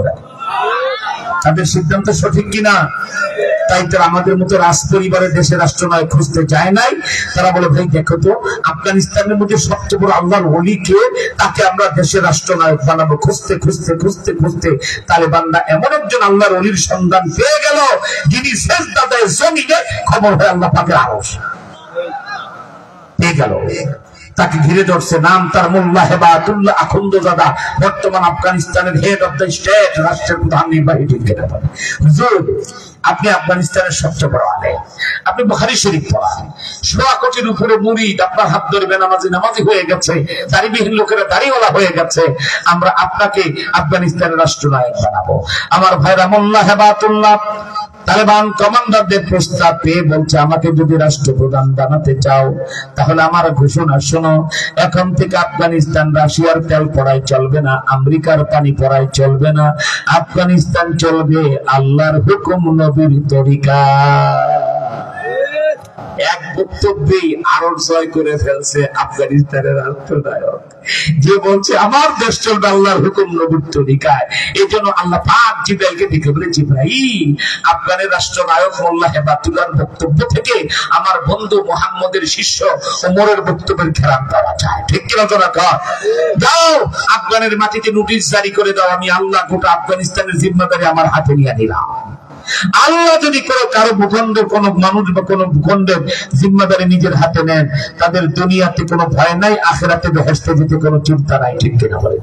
তাদের সিদ্ধান্ত সঠিক কিনা? তাই তারা আমাদের মতো রাজ পরিবারের দেশের রাষ্ট্রনায়ক খুঁজতে যায় নাই। তারা বলে ভাই দেখো তো আফগানিস্তানের মধ্যে সবচেয়ে বড় আল্লাহর ওলি কে, তাকে আমরা দেশের রাষ্ট্রনায়ক বানাবো। খুঁজতে খুঁজতে খুঁজতে খুঁজতে তালেবানরা এমন একজন আল্লাহর ওলির সন্ধান পেয়ে গেল, যিনি সেজদায় জমিনে খবর হয় আল্লাহ পাকের আরশ পেয়ে গেল। তাকে ঘিরে ধরছে, নাম তার মোল্লা হেবাতুল্লাহ আখুন্দজাদা, বর্তমান আফগানিস্তানের হেড অফ দ্য স্টেট, রাষ্ট্রের প্রধান নির্বাহী। হুজুর আপনি আফগানিস্তানের সবচেয়ে বড় আলেম, আপনি বুখারী শরীফ পড়ান, 100 কোটির উপরে মুরিদ আপনার হাত ধরে বেনামাজি নামাজি হয়ে গেছে, দাড়িবিহীন লোকেরা দাড়িওয়ালা হয়ে গেছে। আমরা আপনাকে আফগানিস্তানের রাষ্ট্রনায়ক বানাবো। আমার ভাইরা, মোল্লা হেবাতুল্লাহ তালেবান কমান্ডারদের প্রস্তাব পেয়ে বলছে, আমাকে যদি রাষ্ট্রপ্রধান বানাতে চাও তাহলে আমার ঘোষণা শোনো, এখন থেকে আফগানিস্তান রাশিয়ার তেল পড়াই চলবে না, আমেরিকার পানি পড়াই চলবে না, আফগানিস্তান চলবে আল্লাহর হুকুম, নবীর তরিকা। এক বক্তব্যেই আরব জয় করে ফেলছে আফগানিস্তানের রাষ্ট্রনায়ক, যে বলছে আমার দেশ চলবে আল্লাহর হুকুম, নবীর তরিকায়। এই জন্য আল্লাহ পাক জিবরাইলকে দেখে বলে, জিবরাইল আফগানের রাষ্ট্রনায়ক মোল্লা হেবাতুল্লাহর বক্তব্য থেকে আমার বন্ধু মুহাম্মদের শিষ্য ওমরের বক্তব্যের খেলাপ পাওয়া যায়। ঠিক কিনা তোরা কর? যাও আফগানের মাটিতে নোটিশ জারি করে দাও, আমি আল্লাহ গোটা আফগানিস্তানের জিম্মাদারি আমার হাতে নিয়ে নিলাম। আল্লাহ যদি কারো ভূখণ্ডের কোন মানুষ বা কোন ভূখণ্ডের জিম্মাদারি নিজের হাতে নেন, তাদের দুনিয়াতে কোনো ভয় নাই, আখিরাতে বেহেশতে যেতে কোনো চিন্তা নাই। ঠিক কিনা বলে?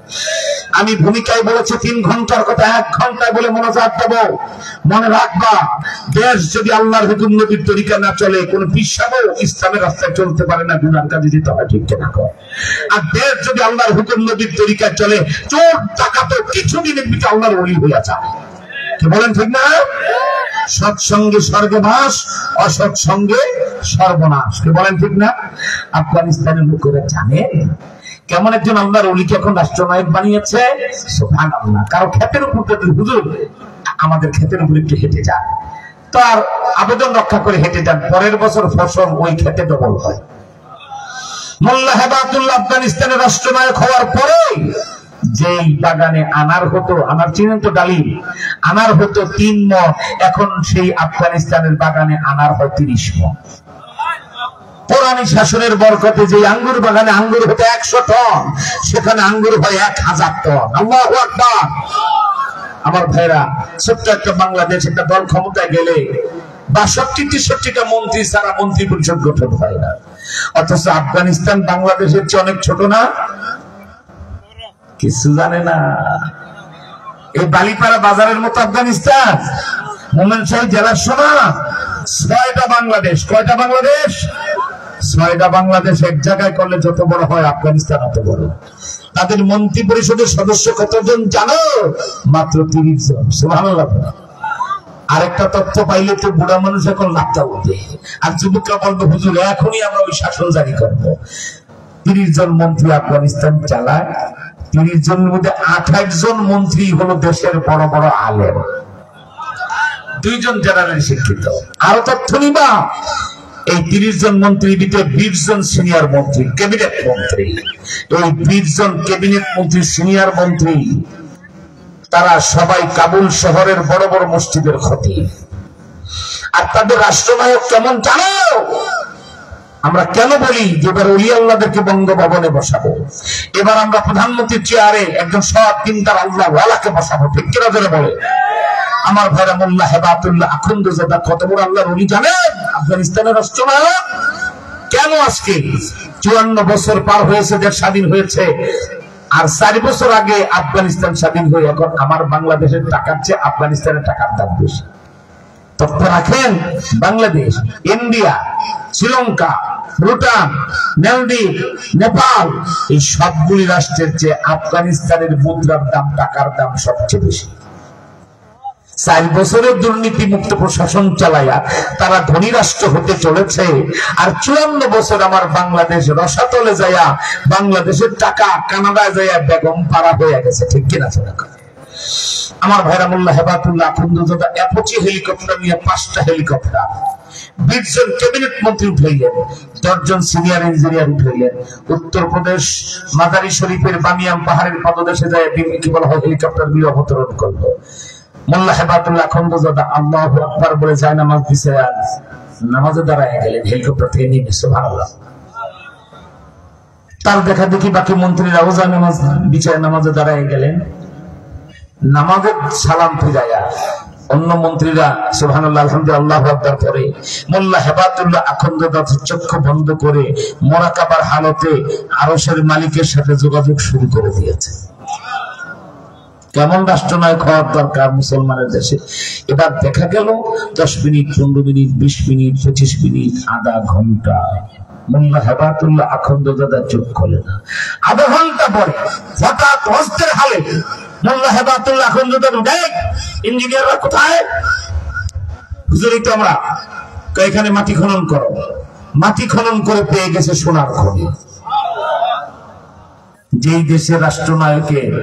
আমি ভূমিকায় বলেছি 3 ঘন্টার কথা 1 ঘন্টায় বলে মনোজাত দেবো। মনে রাখবা, দেশ যদি আল্লাহর হুকুম নবীর তরিকা না চলে, কোন বিশ্বাসও ইসলামের রাস্তায় চলতে পারে না, গুনার কাজে যেতে হয়। ঠিক কিনা? আর দেশ যদি আল্লাহর হুকুম নবীর তরিকা চলে, চোর ডাকাত কিছুদিনের ভিতরে আল্লাহর ওলি হয়ে যায়। কি বলেন ঠিক না? সৎসঙ্গে স্বর্গে বাস, অসৎসঙ্গে সর্বনাশ। কি বলেন ঠিক না? আফগানিস্তানের লোকেরা জানে কেমন একজন আল্লাহর ওলিকে এখন রাষ্ট্রনায়ক বানিয়েছে। সুবহানাল্লাহ। কারো ক্ষেতের উপর হুজুর আমাদের ক্ষেতের উপর একটু হেঁটে যান, তার আবেদন রক্ষা করে হেঁটে যান, পরের বছর ফসল ওই ক্ষেতে ডবল হয়। মোল্লা হেবাতুল্লাহ আফগানিস্তানের রাষ্ট্রনায়ক হওয়ার পরে যেই বাগানে আনার হতো, আনার চিনেন তো ডালিম, আনার হতো 3 মণ, এখন সেই আফগানিস্তানের বাগানে আনার হয় 30 মণ। কোরআনী শাসনের বরকতে যে আঙ্গুর বাগানে আঙ্গুর হতো 100 টন, সেখানে আঙ্গুর হয় 1000 টন। আল্লাহু আকবার। আমার ভাইরা, ছোট্ট একটা বাংলাদেশ একটা দল ক্ষমতায় গেলে 62-63টা মন্ত্রী সারা মন্ত্রী পরিষদ গঠন হয় না, অথচ আফগানিস্তান বাংলাদেশের চেয়ে অনেক ছোট না? কিছু জানে না। এই বালিপাড়া বাজারের মতো আফগানিস্তান, মোমেনশাহী জেলার সমান 6টা বাংলাদেশ। কয়টা বাংলাদেশ? 6টা বাংলাদেশ এক জায়গায় করলে যত বড় হয় আফগানিস্তান অত বড়। তাদের মন্ত্রী পরিষদের সদস্য কতজন জানো? মাত্র 30 জন। সুবহানাল্লাহ। আরেকটা তথ্য পাইলে তো বুড়া মানুষ এখন লাফটা উঠবে, আর যুবকরা বলবে হুজুর এখনই আমরা ওই শাসন জারি করবো। 30 জন মন্ত্রী আফগানিস্তান চালায়। 30 জনের মধ্যে 28 জন মন্ত্রী হলো দেশের বড় বড় আলেম, 2 জন জেনারেল শিক্ষিত। আরো তথ্য নিবা, এই 30 জন মন্ত্রীর ভিতরে 20 জন সিনিয়র মন্ত্রী, ক্যাবিনেট মন্ত্রী। এই 20 জন ক্যাবিনেট মন্ত্রী, সিনিয়র মন্ত্রী, তারা সবাই কাবুল শহরের বড় বড় মসজিদের খতিব। আর তাদের রাষ্ট্রনায়ক কেমন জানো? আমরা কেন বলি যে এবার ওলি আল্লাহদেরকে বঙ্গভবনে বসাবো, এবার আমরা প্রধানমন্ত্রীর চেয়ারে একজন সৎ দিনদার আল্লাহ ওয়ালাকে বসাবো। ঠিক কিনা জোরে বলে? আমার ভাইরা, মোল্লা হেবাতুল্লাহ আখুন্দাজাদা কত বড় আল্লাহর ওলি জানেন? আফগানিস্তানের রাষ্ট্রনায়ক। কেন আজকে 54 বছর পার হয়েছে, দেশ স্বাধীন হয়েছে, আর 4 বছর আগে আফগানিস্তান স্বাধীন হয়ে এখন আমার বাংলাদেশের টাকার চেয়ে আফগানিস্তানের টাকার দাম বেশি। তথ্য রাখেন, বাংলাদেশ, ইন্ডিয়া, শ্রীলঙ্কা, ভুটান, মালদ্বীপ, নেপাল, এই সবগুলি রাষ্ট্রের চেয়ে আফগানিস্তানের মুদ্রার দাম, টাকার দাম সবচেয়ে বেশি। 4 বছরের দুর্নীতি মুক্ত প্রশাসন চালাইয়া তারা ধনী রাষ্ট্র হতে চলেছে, আর 54 বছর আমার বাংলাদেশ রসাতলে যাইয়া বাংলাদেশের টাকা কানাডায় যাইয়া বেগম পাড়া হয়ে গেছে। ঠিক কিনা? আমার ভাইরা, মোল্লা হেবাতুল্লাহ আখুন্দাজাদা অ্যাপাচি হেলিকপ্টার নিয়ে 5টা হেলিকপ্টার, 20 জন ক্যাবিনেট মন্ত্রী উঠাইলেন, 10 জন সিনিয়র ইঞ্জিনিয়ার উঠাইলেন। উত্তরপ্রদেশ মাদারি শরীফের বামিয়াম পাহাড়ের পাদদেশে যায় কি বলা হয়, হেলিকপ্টার গুলো অবতরণ করলো। মোল্লা হেবাতুল্লাহ আখুন্দাজাদা আল্লাহু আকবার বলে যায় নামাজ দিছে, নামাজে দাঁড়ায় গেলেন, হেলিকপ্টার থেকে নেমে। সুবহানাল্লাহ। তার দেখা দেখি বাকি মন্ত্রীরাও যায় নামাজ বিচারে নামাজে দাঁড়ায় গেলেন। নামাজের সালাম ফিরাইয়া অন্য মন্ত্রীরা সুবহানাল্লাহ আলহামদুলিল্লাহ আল্লাহু আকবার পরে মোল্লা হেবাতুল্লাহ আখুন্দাজাদা চক্ষু বন্ধ করে মুরাকাবার হালতে আরশের মালিকের সাথে যোগাযোগ শুরু করে দিয়েছে। কেমন রাষ্ট্রনায়ক হওয়ার দরকার মুসলমানের দেশে? এবার দেখা গেল 10 মিনিট, 15 মিনিট, 20 মিনিট, 25 মিনিট, আধা ঘন্টা মোল্লা হেবাতুল্লাহ আখুন্দাজাদা চোখ খোলে না। আধা ঘন্টা পরে হঠাৎ হস্তের হালে মোল্লা হেবাতুল্লাহ আখুন্দাজাদা, দেখ ইঞ্জিনিয়াররা কোথায়? হুজুরই তো আমরা। এখানে মাটি খনন করো। মাটি খনন করে পেয়ে গেছে সোনার খনি। যেই দেশের রাষ্ট্রনায়কের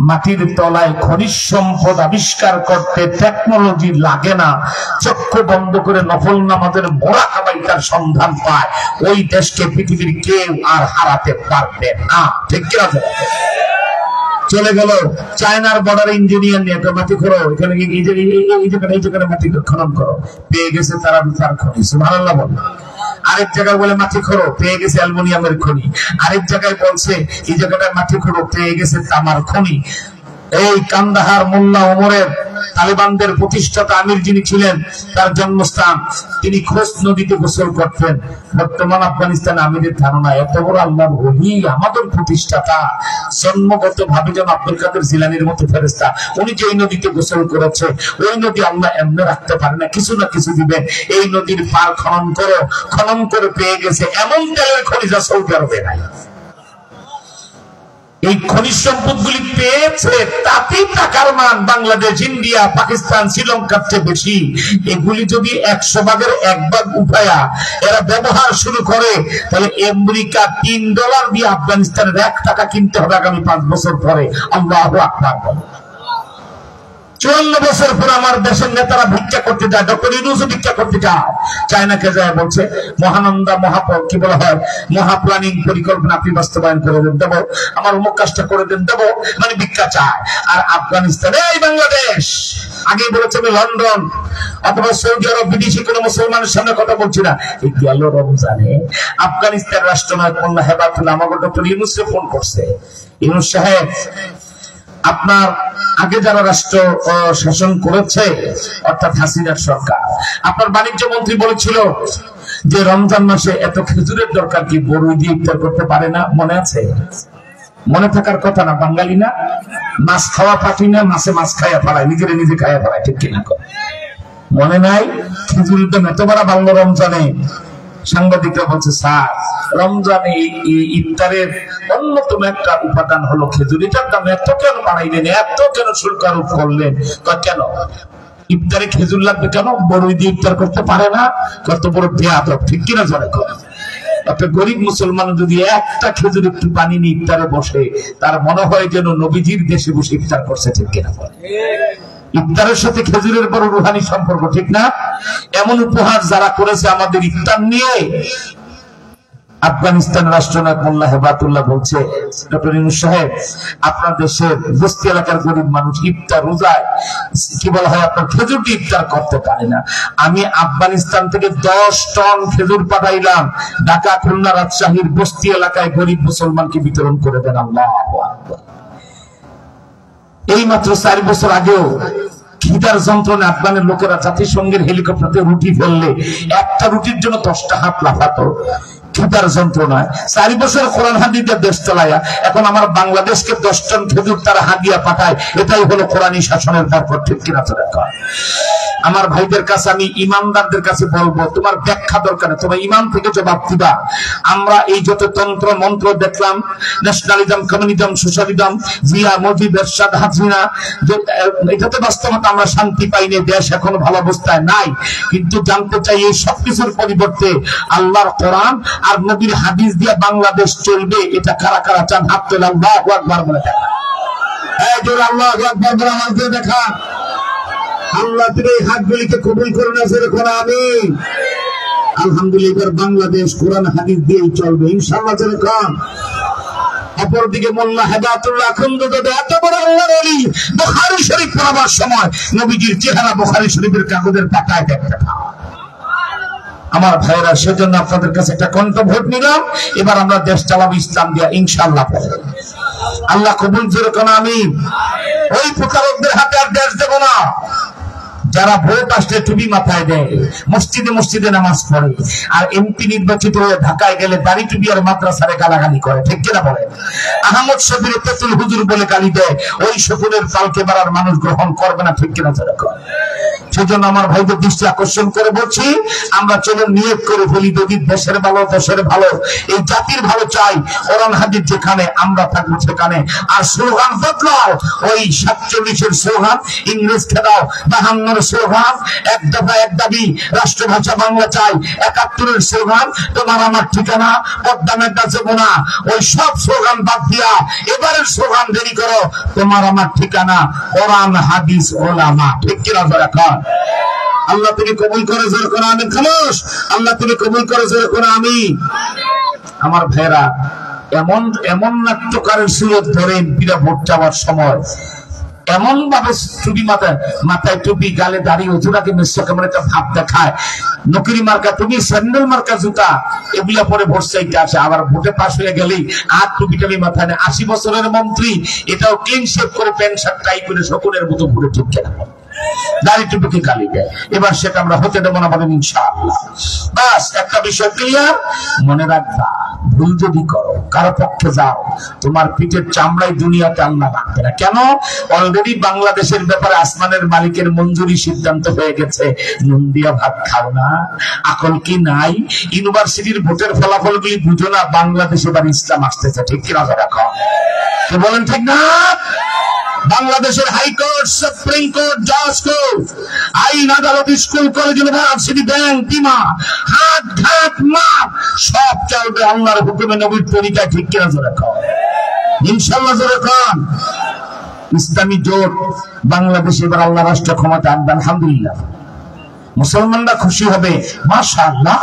মাটির তলায় খনিজ সম্পদ আবিষ্কার করতে টেকনোলজি লাগে না, চক্ষু বন্ধ করে নফল নামাজের মোরাকাবায় তার সন্ধান পায়, ওই দেশকে পৃথিবীর কেউ আর হারাতে পারবে না। ঠিক কিনা? চলে গেল চায়নার বর্ডার ইঞ্জিনিয়ার নিয়ে, মাটি খোঁড়ো, এখানে এই জায়গায় মাটি খনন করো, পেয়ে গেছে তারা তার খনি। সুবহানাল্লাহ বল। আরেক জায়গায় বলে মাটি খোঁড়ো, পেয়ে গেছে অ্যালুমিনিয়ামের খনি। আরেক জায়গায় বলছে এই জায়গাটায় মাটি খোঁড়ো, পেয়ে গেছে তামার খনি। এই কান্দাহার মোল্লা ওমরের তালেবানদের প্রতিষ্ঠাতা আমির যিনি ছিলেন, তার জন্মস্থান, তিনি খোস নদীতে গোসল করতেন। বর্তমান আফগানিস্তান আমিরের ধারণা এত বড় আল্লাহর ওলি, আমাদের প্রতিষ্ঠাতা, জন্মগত ভাবে যেন আব্দুল কাদের জিলানীর মতো ফেরেশতা, উনি যে এই নদীতে গোসল করেছে, ওই নদী আল্লাহ এমনি রাখতে পারে না, কিছু না কিছু দিবেন। এই নদীর পার খনন করো, খনন করে পেয়ে গেছে এমন তেলের খনিজ সৌদি আরবে নাই। এই খনিজ সম্পদগুলি পেয়েছে, তাতেই টাকার মান বাংলাদেশ, ইন্ডিয়া, পাকিস্তান, শ্রীলঙ্কার চেয়ে বেশি। এগুলি যদি 100 ভাগের 1 ভাগ উঠায়া এরা ব্যবহার শুরু করে, তাহলে আমেরিকা $3 দিয়ে আফগানিস্তানের 1 টাকা কিনতে হবে আগামী 5 বছর পরে। আল্লাহু আকবার। 54 বছর পর আমার দেশের নেতারা ভিক্ষা করতে যায়, ডক্টর ইউনূসও ভিক্ষা করতে যায়, চায়নাকে যায়, বলছে মহানন্দা কি বলা হয়, মহাপ্ল্যানিং পরিকল্পনা আপনি বাস্তবায়ন করে দেন, দেবো, আমার অমুক কাজটা করে দেন, দেবো, মানে ভিক্ষা চায়। আর আফগানিস্তান, এই বাংলাদেশ, আগে বলেছে আমি লন্ডন অথবা সৌদি আরব বিদেশি কোন মুসলমানের সামনে কথা বলছি না। এই গেল রমজানে আফগানিস্তান রাষ্ট্রনায়ক মোল্লা হেবাতুল্লাহ আমাকে ডক্টর ইউনূসকে ফোন করছে, ইউনূস সাহেব, আপনার আগে যারা রাষ্ট্র শাসন করেছে, অর্থাৎ হাসিনার সরকার, আপনার বাণিজ্য মন্ত্রী বলেছিল যে রমজান মাসে এত খেজুরের দরকার কি, বড়ই দিয়ে ইফতার করতে পারে না? মনে আছে? মনে থাকার কথা না, বাঙালি না, মাছ খাওয়া পাঠি না, মাছে মাছ খাইয়া ফেলায়, নিজেরে নিজে খাইয়া ফেলায়, ঠিক কিনা? মনে নাই? খেজুরের দাম এত বড় বাংলা রমজানে। সাংবাদিকরা বলছে, স্যার, রমজানে ইফতারের অন্যতম একটা উপাদান হলো খেজুর, এটার দাম এত কেন বাড়াইলেন, এত কেন শুল্ক আরোপ করলেন? কেন ইফতারে খেজুর লাগবে, কেন বড়ই দিয়ে ইফতার করতে পারে না? কত বড় বেয়াদব, ঠিক কিনা? জলে করে একটা গরিব মুসলমান যদি একটা খেজুর একটু পানি নিয়ে ইফতারে বসে, তার মনে হয় যেন নবীজির দেশে বসে ইফতার করছে, ঠিক কিনা? ইফতারের সাথে খেজুরের বড় রুহানি সম্পর্ক, ঠিক না? এমন উপহার যারা করেছে আমাদের ইফতার নিয়ে, আফগানিস্তান রাষ্ট্রনায়ক মোল্লা হেবাতুল্লাহ বলছে, ডক্টর ইউনূস সাহেব, আপনার দেশের বস্তি এলাকার গরিব মানুষ ইফতার রোজায় কি বলা হয়, আপনার খেজুর দিয়ে ইফতার করতে পারে না। আমি আফগানিস্তান থেকে 10 টন খেজুর পাঠাইলাম, ঢাকা, খুলনা, রাজশাহীর বস্তি এলাকায় গরিব মুসলমানকে বিতরণ করে দেন। আল্লাহু আকবার। এই মাত্র 4 বছর আগেও খিদার যন্ত্রণে আফগানের লোকেরা জাতিসংঘের হেলিকপ্টারে রুটি ফেললে একটা রুটির জন্য 10টা হাত লাফাতো, খিদার যন্ত্রণায়। 4 বছর কোরআন হাদিস দিয়ে দেশ চালায়া এখন আমার বাংলাদেশকে 10 টন খেজুর তারা হাদিয়া পাঠায়, এটাই হলো কোরআনী শাসনের বরকত, ঠিক কিনা? আমার ভাইদের কাছে, আমি ইমানদারদের কাছে বলবো, তোমার ব্যাখ্যা দরকার, তোমার ইমান থেকে জবাব দিবা। আমরা এই যত তন্ত্র মন্ত্র দেখলাম, nationalism, communism, socialism, Zia, Mujib, Ershad, Hasina, এটাতে বাস্তবতা আমরা শান্তি পাইনি, দেশ এখন ভালো অবস্থায় নাই। কিন্তু জানতে চাই, এই সবকিছুর পরিবর্তে আল্লাহর কোরআন আর নবীর হাদিস দিয়ে বাংলাদেশ চলবে, এটা কারা কারা চান? হাত তোলে, আল্লাহু আকবার বলে দেখা। এই জোরে আল্লাহু আকবার বলে আমাকে দেখা। আল্লাহ তুমি এই হাতগুলিকে কবুল করুন, যেরকম আমিন। আলহামদুলিল্লাহ, বাংলাদেশ কোরআন হাদিস দিয়েই চলবে ইনশাআল্লাহ, যেরকম। অপরদিকে মোল্লা হেদায়েতুল্লাহ আখন্দাজাদে এত বড় আল্লাহর ওলি, বুখারী শরীফ পড়াবার সময় নবীজির চেহারা বুখারী শরীফের কাগজের পাতায় দেখতে পাওয়া। আমার ভাইরা, সেজন্য আপনাদের কাছে একটা কণ্ঠ ভোট নিলাম, এবার আমরা দেশ চালাবো ইসলাম দিয়া ইনশাআল্লাহ। আল্লাহ কবুল, যেরকম আমিন। ওই প্রতারকদের হাতে আর দেশ দেব না, যারা ভোট আসলে টুপি মাথায় দেয়, মসজিদে মসজিদে নামাজ পড়ে, আর এমপি নির্বাচিত হয়ে ঢাকায় গেলে দাড়ি টুপি আর মাদ্রাসারে গালাগালি করে, ঠিক কিনা বলে? আহমদ শফির তেতুল হুজুর বলে গালি দেয়, ওই শকুনের পালকে বাড়ার মানুষ গ্রহণ করবে না, ঠিক কিনা? সেজন্য আমার ভাইদের দৃষ্টি আকর্ষণ করে বলছি, আমরা চলুন নিয়ত করে বলি, যদি দেশের ভালো, দেশের ভালো, এই জাতির ভালো চাই, কোরআন হাদিস যেখানে, আমরা থাকবো সেখানে। আর স্লোগান বদলাও, ওই 47-এর স্লোগান ইংরেজ খেদাও, 52-এর স্লোগান এক দফা এক দাবি, রাষ্ট্রভাষা বাংলা চাই, 71-এর স্লোগান তোমার আমার ঠিকানা, পদ্মামের কাছে বোনা, ওই সব স্লোগান বাদ দিয়া এবারের স্লোগান দেরি করো, তোমার আমার ঠিকানা কোরআন হাদিস ওলামা, ঠিক কিনা? এখন আল্লাহ তুমি কবুল করে, যেরকম আমিন। খামোশ, আল্লাহ তুমি কবুল করে, যেরকম আমিন। আমার ভাইরা, এমন নাট্যকারের সুরত ধরে এমপিরা ভোট চাওয়ার সময় এমন ভাবে টুপি মাথায় টুপি, গালে দাঁড়িয়ে হুজুরাকে মিশ্র কেমন একটা ভাব দেখায়। নকরি মার্কা টুপি, স্যান্ডেল মার্কা জুতা, এগুলা পরে ভোট চাইতে আসে। আবার ভোটে পাশ হয়ে গেলেই আর টুপি টাপি মাথায় নেয়। 80 বছরের মন্ত্রী, এটাও ক্লিন শেভ করে প্যান্ট শার্ট টাই করে শকুনের মতো ঘুরে ঠিক কেনা, দাড়ি টুপিকে গালি দেয়। এবার সেটা আমরা হতে দেবো না, বলেন ইনশাআল্লাহ। বাস একটা বিষয় ক্লিয়ার, মনে রাখবা, ভুল যদি করো, কারো পক্ষে যাও, তোমার পিঠের চামড়ায় দুনিয়াতে আল্লাহ রাখবে না। কেন? অলরেডি বাংলাদেশের ব্যাপারে আসমানের মালিকের মঞ্জুরি সিদ্ধান্ত হয়ে গেছে। নুন দিয়া ভাত খাও না, আকল কি নাই? ইউনিভার্সিটির ভোটের ফলাফল গুলি বুঝো না, বাংলাদেশে এবার ইসলাম আসতেছে, ঠিক কি নজর রাখো, কি বলেন ঠিক না? বাংলাদেশের হাইকোর্ট, সুপ্রিম কোর্ট, জজ কোর্ট, আইন আদালত, স্কুল, কলেজ, ইউনিভার্সিটি, ব্যাংক, বিমা, হাট ঘাট মাঠ সব চলবে আল্লাহর হুকুমে, নবীর তরিকায়, ঠিক কিনা জোরে কর ইনশাআল্লাহ, জোরে কর। ইসলামী জোট বাংলাদেশে এবার আল্লাহ রাষ্ট্র ক্ষমতা আনবে, আলহামদুলিল্লাহ। মুসলমানরা খুশি হবে, মাশাআল্লাহ,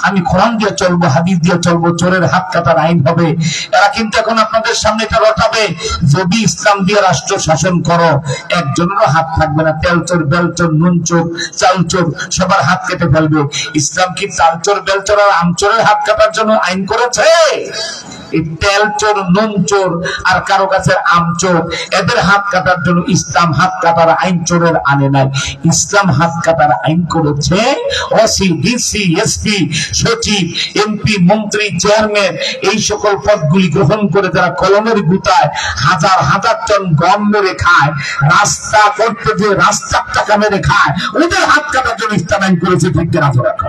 আমি কোরআন দিয়ে চলবো, হাদিস দিয়ে চলবো, চোরের হাত কাটার আইন হবে। এরা কিন্তু এখন আপনাদের সামনে এটা রটাবে, যদি ইসলাম দিয়ে রাষ্ট্র শাসন করো, একজনেরও হাত থাকবে না। তেলচোর, বেলচোর, নুনচোর, চালচোর সবার হাত কেটে ফেলবে। ইসলাম কি চালচোর, বেলচোর আর আমচোরের হাত কাটার জন্য আইন করেছে? তেলচোর, নুনচোর আর কারো কাছে আমচোর, এদের হাত কাটার জন্য ইসলাম হাত কাটার আইন চোরের আনে নাই। ইসলাম হাত কাটার আইন করেছে ওসি, ডিসি, এসপি, সচিব, এমপি, মন্ত্রী, চেয়ারম্যান, এই সকল পদগুলি গ্রহণ করে যারা কলমের গুতায় হাজার হাজার টন গম মেরে খায়, রাস্তা করতে যে রাস্তার টাকা মেরে খায়, ওদের হাত কাটার জন্য ইসলাম আইন করেছে, ঠিক কিনা রাখো।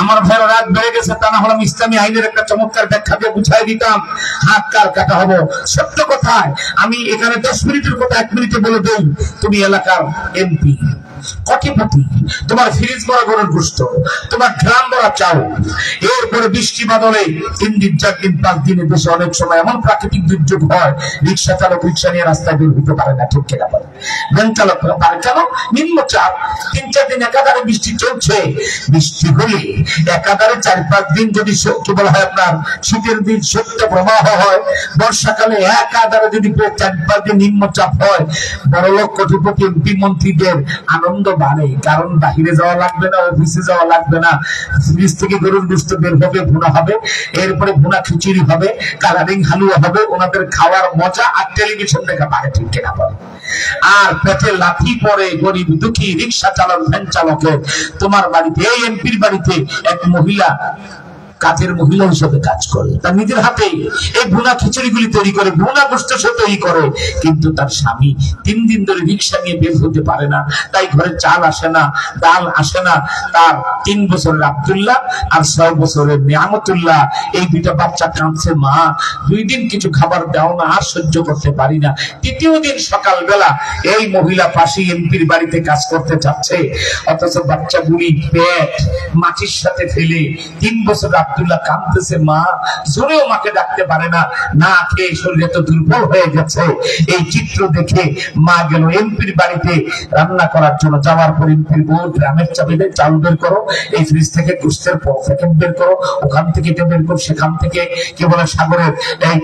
আমার ভাইরা রাত বেড়ে গেছে, তা না হলে ইসলামী আইনের একটা চমৎকার ব্যাখ্যা দিয়ে বুঝাই দিতাম হাত কার কাটা হবো। সত্য কথায় আমি এখানে 10 মিনিটের কথা 1 মিনিটে বলে দেই। তুমি এলাকার এমপি, কোটিপতি, তোমার ফ্রিজ ভরা গরুর গোশত, তোমার গ্রাম ভরা চাউল, এরপরে বৃষ্টি বাদলে 3 দিন 4 দিন 5 দিনে দেশে অনেক সময় এমন প্রাকৃতিক দুর্যোগ হয়, রিক্সা চালক রিক্সা নিয়ে রাস্তায় বের হতে পারে না, ঠিক কিনা বলে? ভ্যান চালক পারে, কেন? নিম্নচাপ, 3-4 দিন একাধারে বৃষ্টি চলছে। বৃষ্টি হলে একাধারে 4-5 দিন যদি কি বলা হয় আপনার শীতের দিন শৈত্য প্রবাহ হয়, বর্ষাকালে একাধারে যদি 4-5 দিন নিম্নচাপ হয়, বড়লোক কোটিপতি এমপি মন্ত্রীদের আনন্দ বাড়ে, কারণ বাহিরে যাওয়া লাগবে না, অফিসে যাওয়া লাগবে না, ফ্রিজ থেকে গরুর গোশত বের হবে, ভুনা হবে, এরপরে ভুনা খিচুড়ি হবে, কালারিং হালুয়া হবে, ওনাদের খাওয়ার মজা আর টেলিভিশন দেখা পারে, ঠিক কিনা বলে? আর পেটে লাথি পরে গরিব দুঃখী রিক্সা চালক, ভ্যান চালকের। তোমার বাড়িতে, এই এমপির বাড়িতে এক মহিলা কাজের মহিলা হিসেবে কাজ করে, তার নিজের হাতে এই ভুনা খিচুড়ি গুলি তৈরি করে, ভুনা গোশত সে তৈরি করে, কিন্তু তার স্বামী 3 দিন ধরে রিক্সা নিয়ে বের হতে পারে না, তাই ঘরে চাল আসে না, ডাল আসে না। তার 3 বছরের আব্দুল্লাহ আর 6 বছরের নিয়ামতুল্লাহ, এই 2টা বাচ্চা কাঁদছে, মা 2 দিন কিছু খাবার দাও না, আর সহ্য করতে পারি না। 3য় দিন সকালবেলা এই মহিলা পাশে এমপির বাড়িতে কাজ করতে চাচ্ছে, অথচ বাচ্চাগুলি পেট মাটির সাথে ফেলে 3 বছর আব্দুল্লাহ কাঁদতেছে, মা জোরেও মাকে ডাকতে পারে না, না খেয়ে শরীর এত দুর্বল হয়ে গেছে। এই চিত্র দেখে মা গেল এমপির বাড়িতে রান্না করার জন্য। যাওয়ার পর এমপির বউ গ্রামের চাবিতে চাল বের করো, এই ফ্রিজ থেকে গোশতের প্যাকেট বের করো, ওখান থেকে এটা বের করো, সেখান থেকে কি বলে সাগরের এই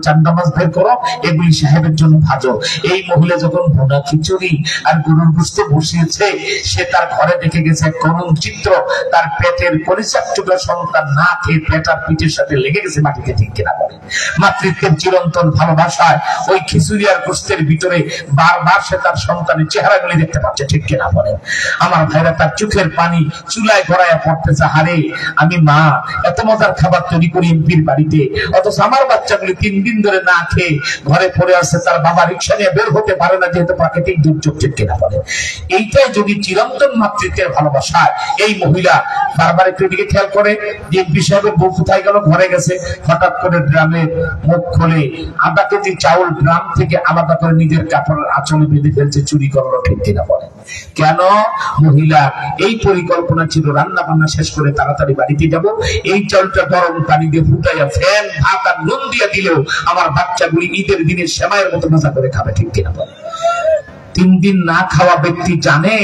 চান্দা মাছ বের করো, এগুলি সাহেবের জন্য ভাজো। এই মহিলা যখন ভুনা খিচুড়ি আর গরুর গোশত বসিয়েছে, সে তার ঘরে দেখে গেছে করুণ চিত্র, তার পেটের পরিচার্যটা সন্তান না খেয়ে পেটার পিঠের সাথে লেগে গেছে মাটিতে, ঠিক কিনা বলে? মাতৃত্বের চিরন্তন ভালোবাসায় ওই খিচুড়ি আর গোশতের ভিতরে বারবার সে তার সন্তানের চেহারাগুলি দেখতে পাচ্ছে, ঠিক কিনা বলে? আমার ভাইরা, তার চোখের পানি চুলায় গড়াইয়া পড়তেছে, হারে আমি মা এত মজার খাবার তৈরি করি এমপির বাড়িতে, অথচ আমার বাচ্চাগুলি 3 দিন ধরে না খেয়ে ঘরে পড়ে আসছে, তার বাবা রিক্সা নিয়ে বের হতে পারে না, যেহেতু প্রাকৃতিক দুর্যোগ, ঠিক কিনা বলে? এইটাই যদি চিরন্তন মাতৃত্বের ভালোবাসায় এই মহিলা বারবার একটু দিকে খেয়াল করে যে এমপি সাহেবের বউ কোথায় গেল, ঘরে গেছে, হঠাৎ করে ড্রামের মুখ খোলে 1/2 কেজি চাউল ড্রাম থেকে আলাদা করে নিজের কাপড়ের আঁচলে বেঁধে ফেলছে, চুরি করলো, ঠিক কিনা বলে? কেন? মহিলা এই পরিকল্পনা ছিল রান্না বান্না শেষ করে তাড়াতাড়ি বাড়িতে যাব, এই চাউলটা গরম পানি দিয়ে ফুটাইয়া ফ্যান ভাত আর নুন দিয়ে দিলেও আমার বাচ্চাগুলি ঈদের দিনে সেমাইয়ের মতো মজা করে খাবে, ঠিক কিনা বলে? 3 দিন না খাওয়া ব্যক্তি জানে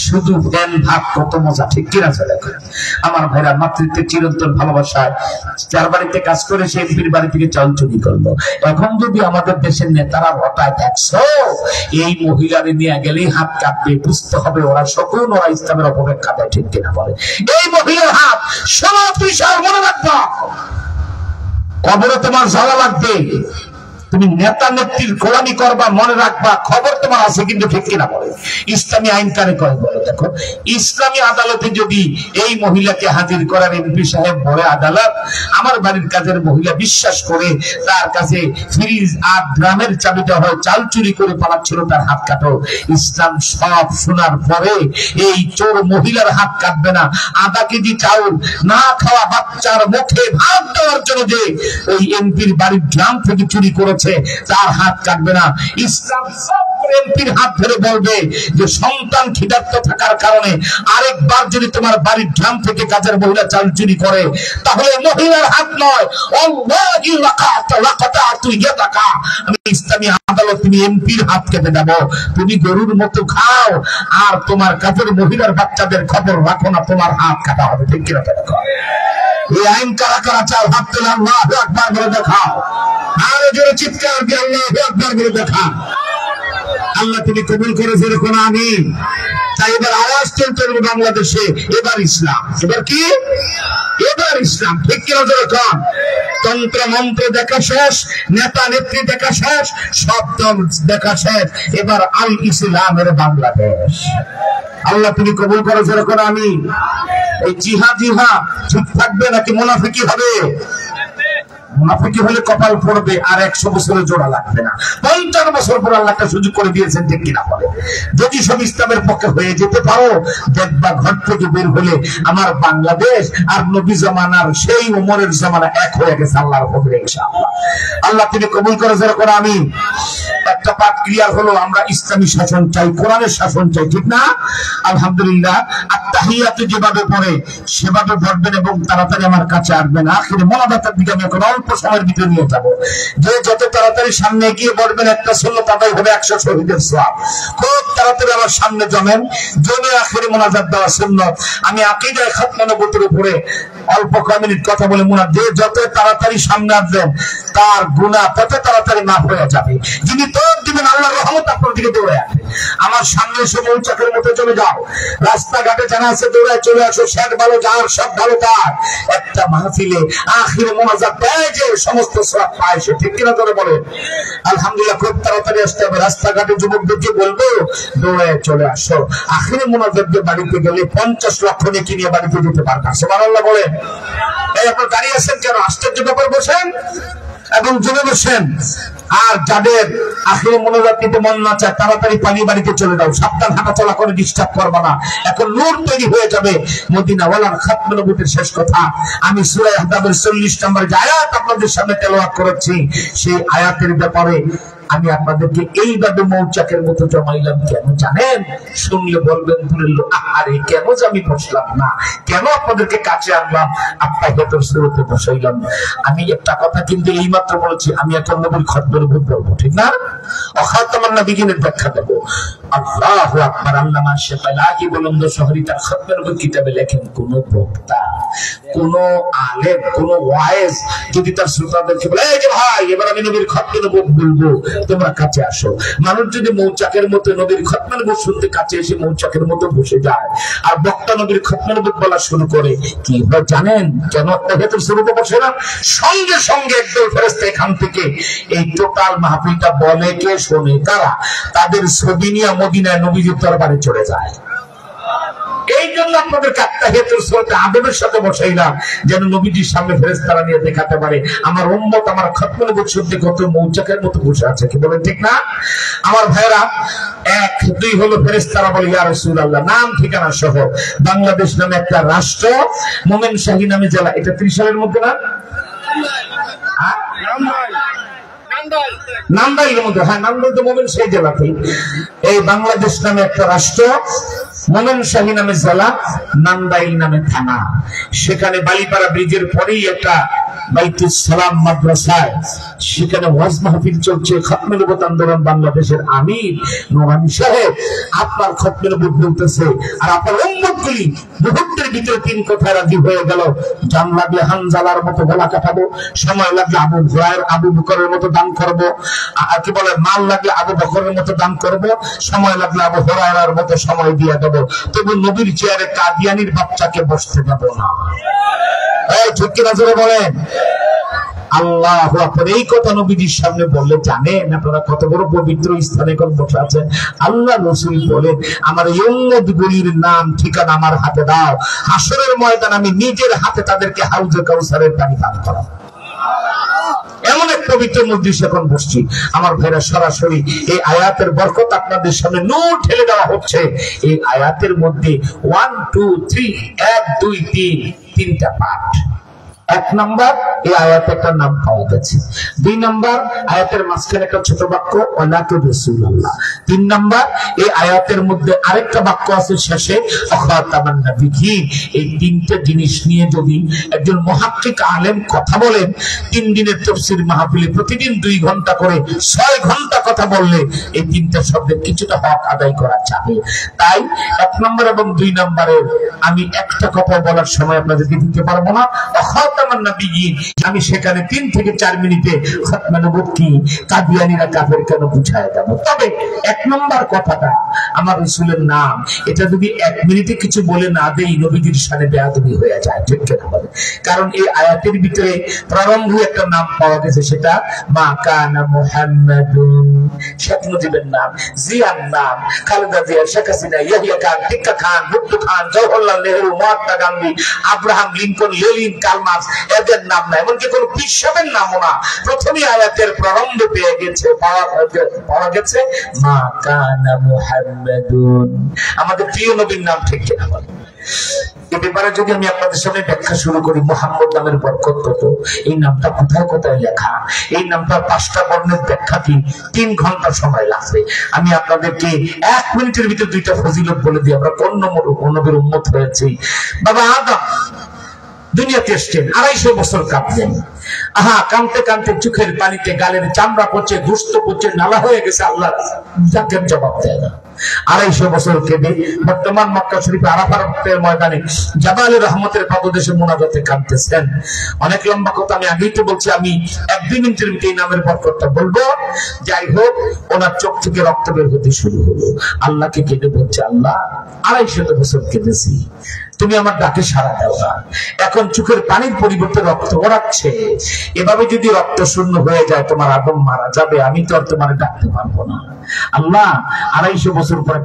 শুধু ফ্যান ভাত কত মজা, ঠিক কিনা? আমার ভাইরা, মাতৃত্বের চিরন্তন ভালোবাসায় যার বাড়িতে কাজ করে সে এমপির বাড়ি থেকে চাল চুরি করলো। এখন যদি আমাদের দেশের নেতারা হঠাৎ দেখছো এই মহিলারে নিয়ে গেলেই হাত কাটবে, বুঝতে হবে ওরা শকুন, ওরা ইসলামের অপব্যাখ্যা দেয়, ঠিক কিনা বলে? এই মহিলার হাত সব বিষয় মনে রাখবা, কবরে তোমার জ্বালা লাগবে। তুমি নেতা নেত্রীর গোলামি করবা, মনে রাখবা খবর তোমার আছে, কিন্তু ঠিক কিনা বলে? ইসলামী আইন কারে করে বলে? দেখো, ইসলামী আদালতে যদি এই মহিলাকে হাজির করার এমপি সাহেব বলে আদালত আমার বাড়ির কাজের মহিলা বিশ্বাস করে তার কাছে ফ্রিজ আর ড্রামের চাবিটা হয় চাল চুরি করে পালাচ্ছিল, তার হাত কাটো। ইসলাম সব শোনার পরে এই চোর মহিলার হাত কাটবে না। আধা কেজি চাউল না খাওয়া বাচ্চার মুখে ভাত দেওয়ার জন্য যে ওই এমপির বাড়ির ড্রাম থেকে চুরি করেছে তার হাত কাটবে না। ইসলাম সব এমপির হাত ধরে বলবে যে সন্তান ক্ষিধার্ত থাকার কারণে আরেকবার যদি তোমার বাড়ির ড্রাম থেকে কাজের মহিলা চাল চুরি করে তাহলে মহিলার হাত নয়, আমি ইসলামী আদালত তুমি এমপির হাত কেটে দেব। তুমি গরুর মতো খাও আর তোমার কাজের মহিলার বাচ্চাদের খবর রাখো না, তোমার হাত কাটা হবে, ঠিক কিনা? এই আইন কারা কারা চাও? হাত তোলা, আল্লাহু আকবার বলে দেখাও। আরো জোরে চিৎকার দিয়ে আল্লাহু আকবার বলে দেখা। আল্লাহ তিনি কবুল করেছেন, কোন আমিন। তাই এবার আওয়াজ তুলতে হবে বাংলাদেশে, এবার ইসলাম। এবার কি? এবার ইসলাম, ঠিক কিনা? যখন তন্ত্র মন্ত্র দেখা শেষ, নেতা নেত্রী দেখা শেষ, সব দল দেখা শেষ, এবার আল ইসলামের বাংলাদেশ। আল্লাহ তিনি কবুল করেছেন, কোন আমিন। এই জিহা জিহা ঠিক থাকবে নাকি মুনাফিকি হবে? মুনাফিকি হলে কপাল পড়বে, আর 100 বছরের জোড়া লাগবে না। 50 বছর পর আল্লাহ একটা সুযোগ করে দিয়েছেন, ঠিক কিনা বলে? যদি সব ইসলামের পক্ষে হয়ে যেতে পারো, দেখবা ঘর থেকে বের হলে আমার বাংলাদেশ আর নবী জামানার সেই ওমরের জামানা এক হয়ে গেছে আল্লাহর হুকুমে, ইনশাআল্লাহ। আল্লাহ তিনি কবুল করেছেন, কোন আমিন। একটা পাঠ ক্লিয়ার হলো, আমরা ইসলামী শাসন চাই, কোরআনের শাসন চাই, ঠিক না? আলহামদুলিল্লাহ। আত্তাহিয়াতু যেভাবে পড়ে সেভাবে পড়বেন এবং তাড়াতাড়ি আমার কাছে আসবেন। আখিরে মোনাজাতের দিকে আমি এখন অল্প সময়ের ভিতরে নিয়ে যাবো। যে যত তাড়াতাড়ি সামনে গিয়ে পড়বেন একটা সুন্নাত আদায় হবে 100 শহীদের সওয়াব। খুব তাড়াতাড়ি আমার সামনে জমেন, জমে আখিরে মোনাজাত দেওয়া সুন্নাত। আমি আকীদায়ে খতমে নবুয়তের উপরে অল্প কয়েক মিনিট কথা বলে যে যত তাড়াতাড়ি সামনে আসবেন তার গুনাহ তত তাড়াতাড়ি মাফ হয়ে যাবে। যিনি তোর দিবেন আল্লাহর রহমত আপনার দিকে দৌড়ে আসবে। আমার সামনে এসে মৌচাকের মতো চলে যাও, রাস্তাঘাটে জানা আছে দৌড়ায় চলে আসো, শেখ ভালো যার সব ভালো তার। একটা মাহফিলে আখিরে মোনাজাত দেয় যে সমস্ত সওয়াব পায় সে, ঠিক কিনা করে বলে? আলহামদুলিল্লাহ। খুব তাড়াতাড়ি আসতে হবে। রাস্তাঘাটে যুবকদেরকে বলবো দৌড়ায় চলে আসো। আখিরে মোনাজাত দিয়ে বাড়িতে গেলে 50 লক্ষ নেকি নিয়ে বাড়িতে যেতে পারবে। সুবহানাল্লাহ বলেন। এই আপনার দাঁড়িয়ে আছেন কেন? আশ্চর্য ব্যাপার। বসেন এবং জমে বসেন। আর যাদের আখিরে মোনাজাত দিতে মন না চায় তাড়াতাড়ি পালিয়ে বাড়িতে চলে যাও, সাবধান হাঁটাচলা করে ডিস্টার্ব করবা না। এখন নূর তৈরি হয়ে যাবে। মদিনা ওয়ালার খাতমে নবুয়তের শেষ কথা আমি সূরা আহজাবের 40 নম্বর যে আয়াত আপনাদের সামনে তেলাওয়াত করেছি, সেই আয়াতের ব্যাপারে আমি আপনাদেরকে এইভাবে মৌচাকের মতো জমাইলাম কেন জানেন? শুনলে বলবেন আরে কেন যে আমি বসলাম না, কেন আপনাদেরকে কাছে আনলাম, আত্মাহিয়াতুর সূরাতে বসাইলাম। আমি একটা কথা কিন্তু এইমাত্র বলেছি, আমি এখন নবীর খতমের উপর বলবো, ঠিক না? খাতামান নবিয়্যিনের ব্যাখ্যা দেব। আল্লাহু আকবার। আল্লামা শেখ আলাহি বুলন্দ শহরী তার খতমের উপর কিতাবে লেখেন, কোন বক্তা, কোন আলেম, কোন ওয়াইজ যদি তার শ্রোতাদেরকে বলে এই যে ভাই এবার আমি নবীর খতমের উপর বলবো, তোমরা কাছে আসো, মানুষ যদি মৌচাকের মতো নবীর খতমের উপর শুনতে কাছে এসে মৌচাকের মতো বসে যায় আর বক্তা নবীর খতমের উপর বলা শুরু করে, কি হয় জানেন কেন? তাহিয়াতুল শুরুতে বসে না, সঙ্গে সঙ্গে একদল ফেরেশতা এখান থেকে এই টোটাল মাহফিলটা বলে কে শোনে কারা, তাদের ছবি নিয়ে মদিনায় নবীজির দরবারে চলে যায়। এই জন্য আপনাদের তাহিয়াতুল সূরাতে আদবের সাথে বসাইলাম, যেন নবীজির সামনে ফেরেশতারা নিয়ে দেখাতে পারে আমার উম্মত আমার খতমের উপর শুনতে কত মৌচাকের মতো বসে আছে। কি বলেন, ঠিক না? আমার ভাইরা, 1 2 হলো ফেরেশতারা বলে ইয়া রাসূলুল্লাহ, নাম ঠিকানা সহ বাংলাদেশ নামে একটা রাষ্ট্র, মোমেন শাহী নামে জেলা, এটা 30 সালের মধ্যে না? নান্দাইলের মধ্যে, হ্যাঁ নান্দাইল তো মোমেন শাহী জেলাতেই। এই বাংলাদেশ নামে একটা রাষ্ট্র, মোমেন শাহী নামে জেলা, নান্দাইল নামে থানা। সেখানে বালিপাড়া ব্রিজের পরেই একটা বাইতুস সালাম মাদ্রাসায়, সেখানে ওয়াজ মাহফিল চলছে, খতমে নবুয়ত আন্দোলন বাংলাদেশের আমির নোমানী সাহেব আপনার খতমে নবুয়ত বলতেছে, আর আপনার উম্মতগুলি মুহূর্তের ভিতরে 3 কথায় রাজি হয়ে গেল। জান লাগলে হানজালার মতো গলা কাটাবো, সময় লাগলে আবু বকরের মতো দান করবো, আর কি বলে মাল লাগলে আবু বকরের মতো দান করবো, সময় লাগলে আবু হুরায়রার মতো সময় দিয়ে দেবো, তবু নবীর চেয়ারে কাদিয়ানির বাচ্চাকে বসতে দেব না। এই ঠিক কিনা জোরে বলেন আল্লাহু আকবার। এই কথা নবীজির সামনে বললে জানেন আপনারা কত বড় পবিত্র স্থানে কোন বসে আছেন। আল্লাহ রাসূল বলেন, আমার এই উম্মতগুলির নাম ঠিকানা আমার হাতে দাও, হাসরের ময়দান আমি নিজের হাতে তাদেরকে হাউজে কাউসারের পানি পান করাবো। এমন এক পবিত্র মজলিস এখন বসছি আমার ভাইরা, সরাসরি এই আয়াতের বরকত আপনাদের সামনে নূর ঠেলে দেওয়া হচ্ছে। এই আয়াতের মধ্যে 1 2 3 1 2 3 তিনটা পাঠ। 1 নাম্বার এই আয়াতে একটা নাম পাওয়া গেছে, 2 নাম্বার আয়াতের মাঝখানে একটা ছোট বাক্য ওয়ালাতু রাসূলুল্লাহ, 3 নাম্বার এই আয়াতের মধ্যে আরেকটা বাক্য আছে শেষে খাতামান নবিয়্যিন। এই 3টে জিনিস নিয়ে যদি একজন মুহাক্কিক আলেম কথা বলেন, 3 দিনের তাফসীর মাহফিলে প্রতিদিন 2 ঘন্টা করে 6 ঘন্টা কথা বললে এই 3টা শব্দের কিছুটা হক আদায় করা যাবে। তাই 1 নাম্বার এবং 2 নাম্বারের আমি একটা কথা বলার সময় আপনাদেরকে দিতে পারবো না। আমি সেখানে 3 থেকে 4 মিনিটে খতমে নবুয়ত কি, কাদিয়ানীরা কাফের কেন বুঝায় দেব। তবে 1 নম্বর কথাটা আমার রাসূলের নাম, এটা যদি 1 মিনিটে কিছু বলে না দেই নবীজির শানে বেয়াদবি হয়ে যায়, ঠিক কিনা বলে। কারণ এই আয়াতের ভিতরে প্রারম্ভে একটা নাম পাওয়া গেছে, সেটা মা কানা মুহাম্মাদুন, শেখ মুজিবের নাম, জিয়ার নাম, Khaleda Zia, Sheikh Hasina, Yahya Khan, Tikka Khan, Bhutto Khan, Jawaharlal Nehru, Mahatma Gandhi, Abraham Lincoln, Lenin, Karl Marx, এদের নাম না, এমনকি কোন পিসাবের নামও না। প্রথমে আয়াতের প্রারম্ভ পাওয়া গেছে মা কানা মুহাম্মাদুন, আমাদের প্রিয় নবীর নাম, ঠিক কিনা বলেন। এই ব্যাপারে যদি আমি আপনাদের সামনে ব্যাখ্যা শুরু করি, মুহাম্মদ নামের বরকত কত, এই নামটা কোথায় কোথায় লেখা, এই নামটা 5টা বর্ণের ব্যাখ্যা কি, 3 ঘন্টা সময় লাগবে। আমি আপনাদেরকে 1 মিনিটের ভিতরে 2টা ফজিলত বলে দিই, আমরা কোন নবীর উম্মত হয়েছি। বাবা আদম দুনিয়াতে এসছেন, 250 বছর কাঁদলেন, কাঁদতে কাঁদতে চোখের পানিতে গালের চামড়া পচে, গোশত পচে নালা হয়ে গেছে, আল্লাহ যাকে জবাব দেয় না। 250 বছর কেঁদে বর্তমান মক্কা শরীফে আরাফাতের ময়দানে জাবালে রহমতের পাদদেশে মুনাজাতে কাঁদতেছেন। অনেক লম্বা কথা, আমি আগেই তো বলছি, আমি 1-2 মিনিটের ভিতরে এই নামের বরকতটা বলবো। যাই হোক, ওনার চোখ থেকে রক্ত বের হতে শুরু হলো। আল্লাহকে কেঁদে বলছে, আল্লাহ 250 বছর কেঁদেছি, তুমি আমার ডাকে সাড়া দাও না, এখন চোখের পানির পরিবর্তে রক্ত গড়াচ্ছে, এভাবে যদি রক্ত শূন্য হয়ে যায় তোমার আদম মারা যাবে, আমি তো আর তোমার ডাকতে পারবো না। আল্লাহ 250 বছর পরে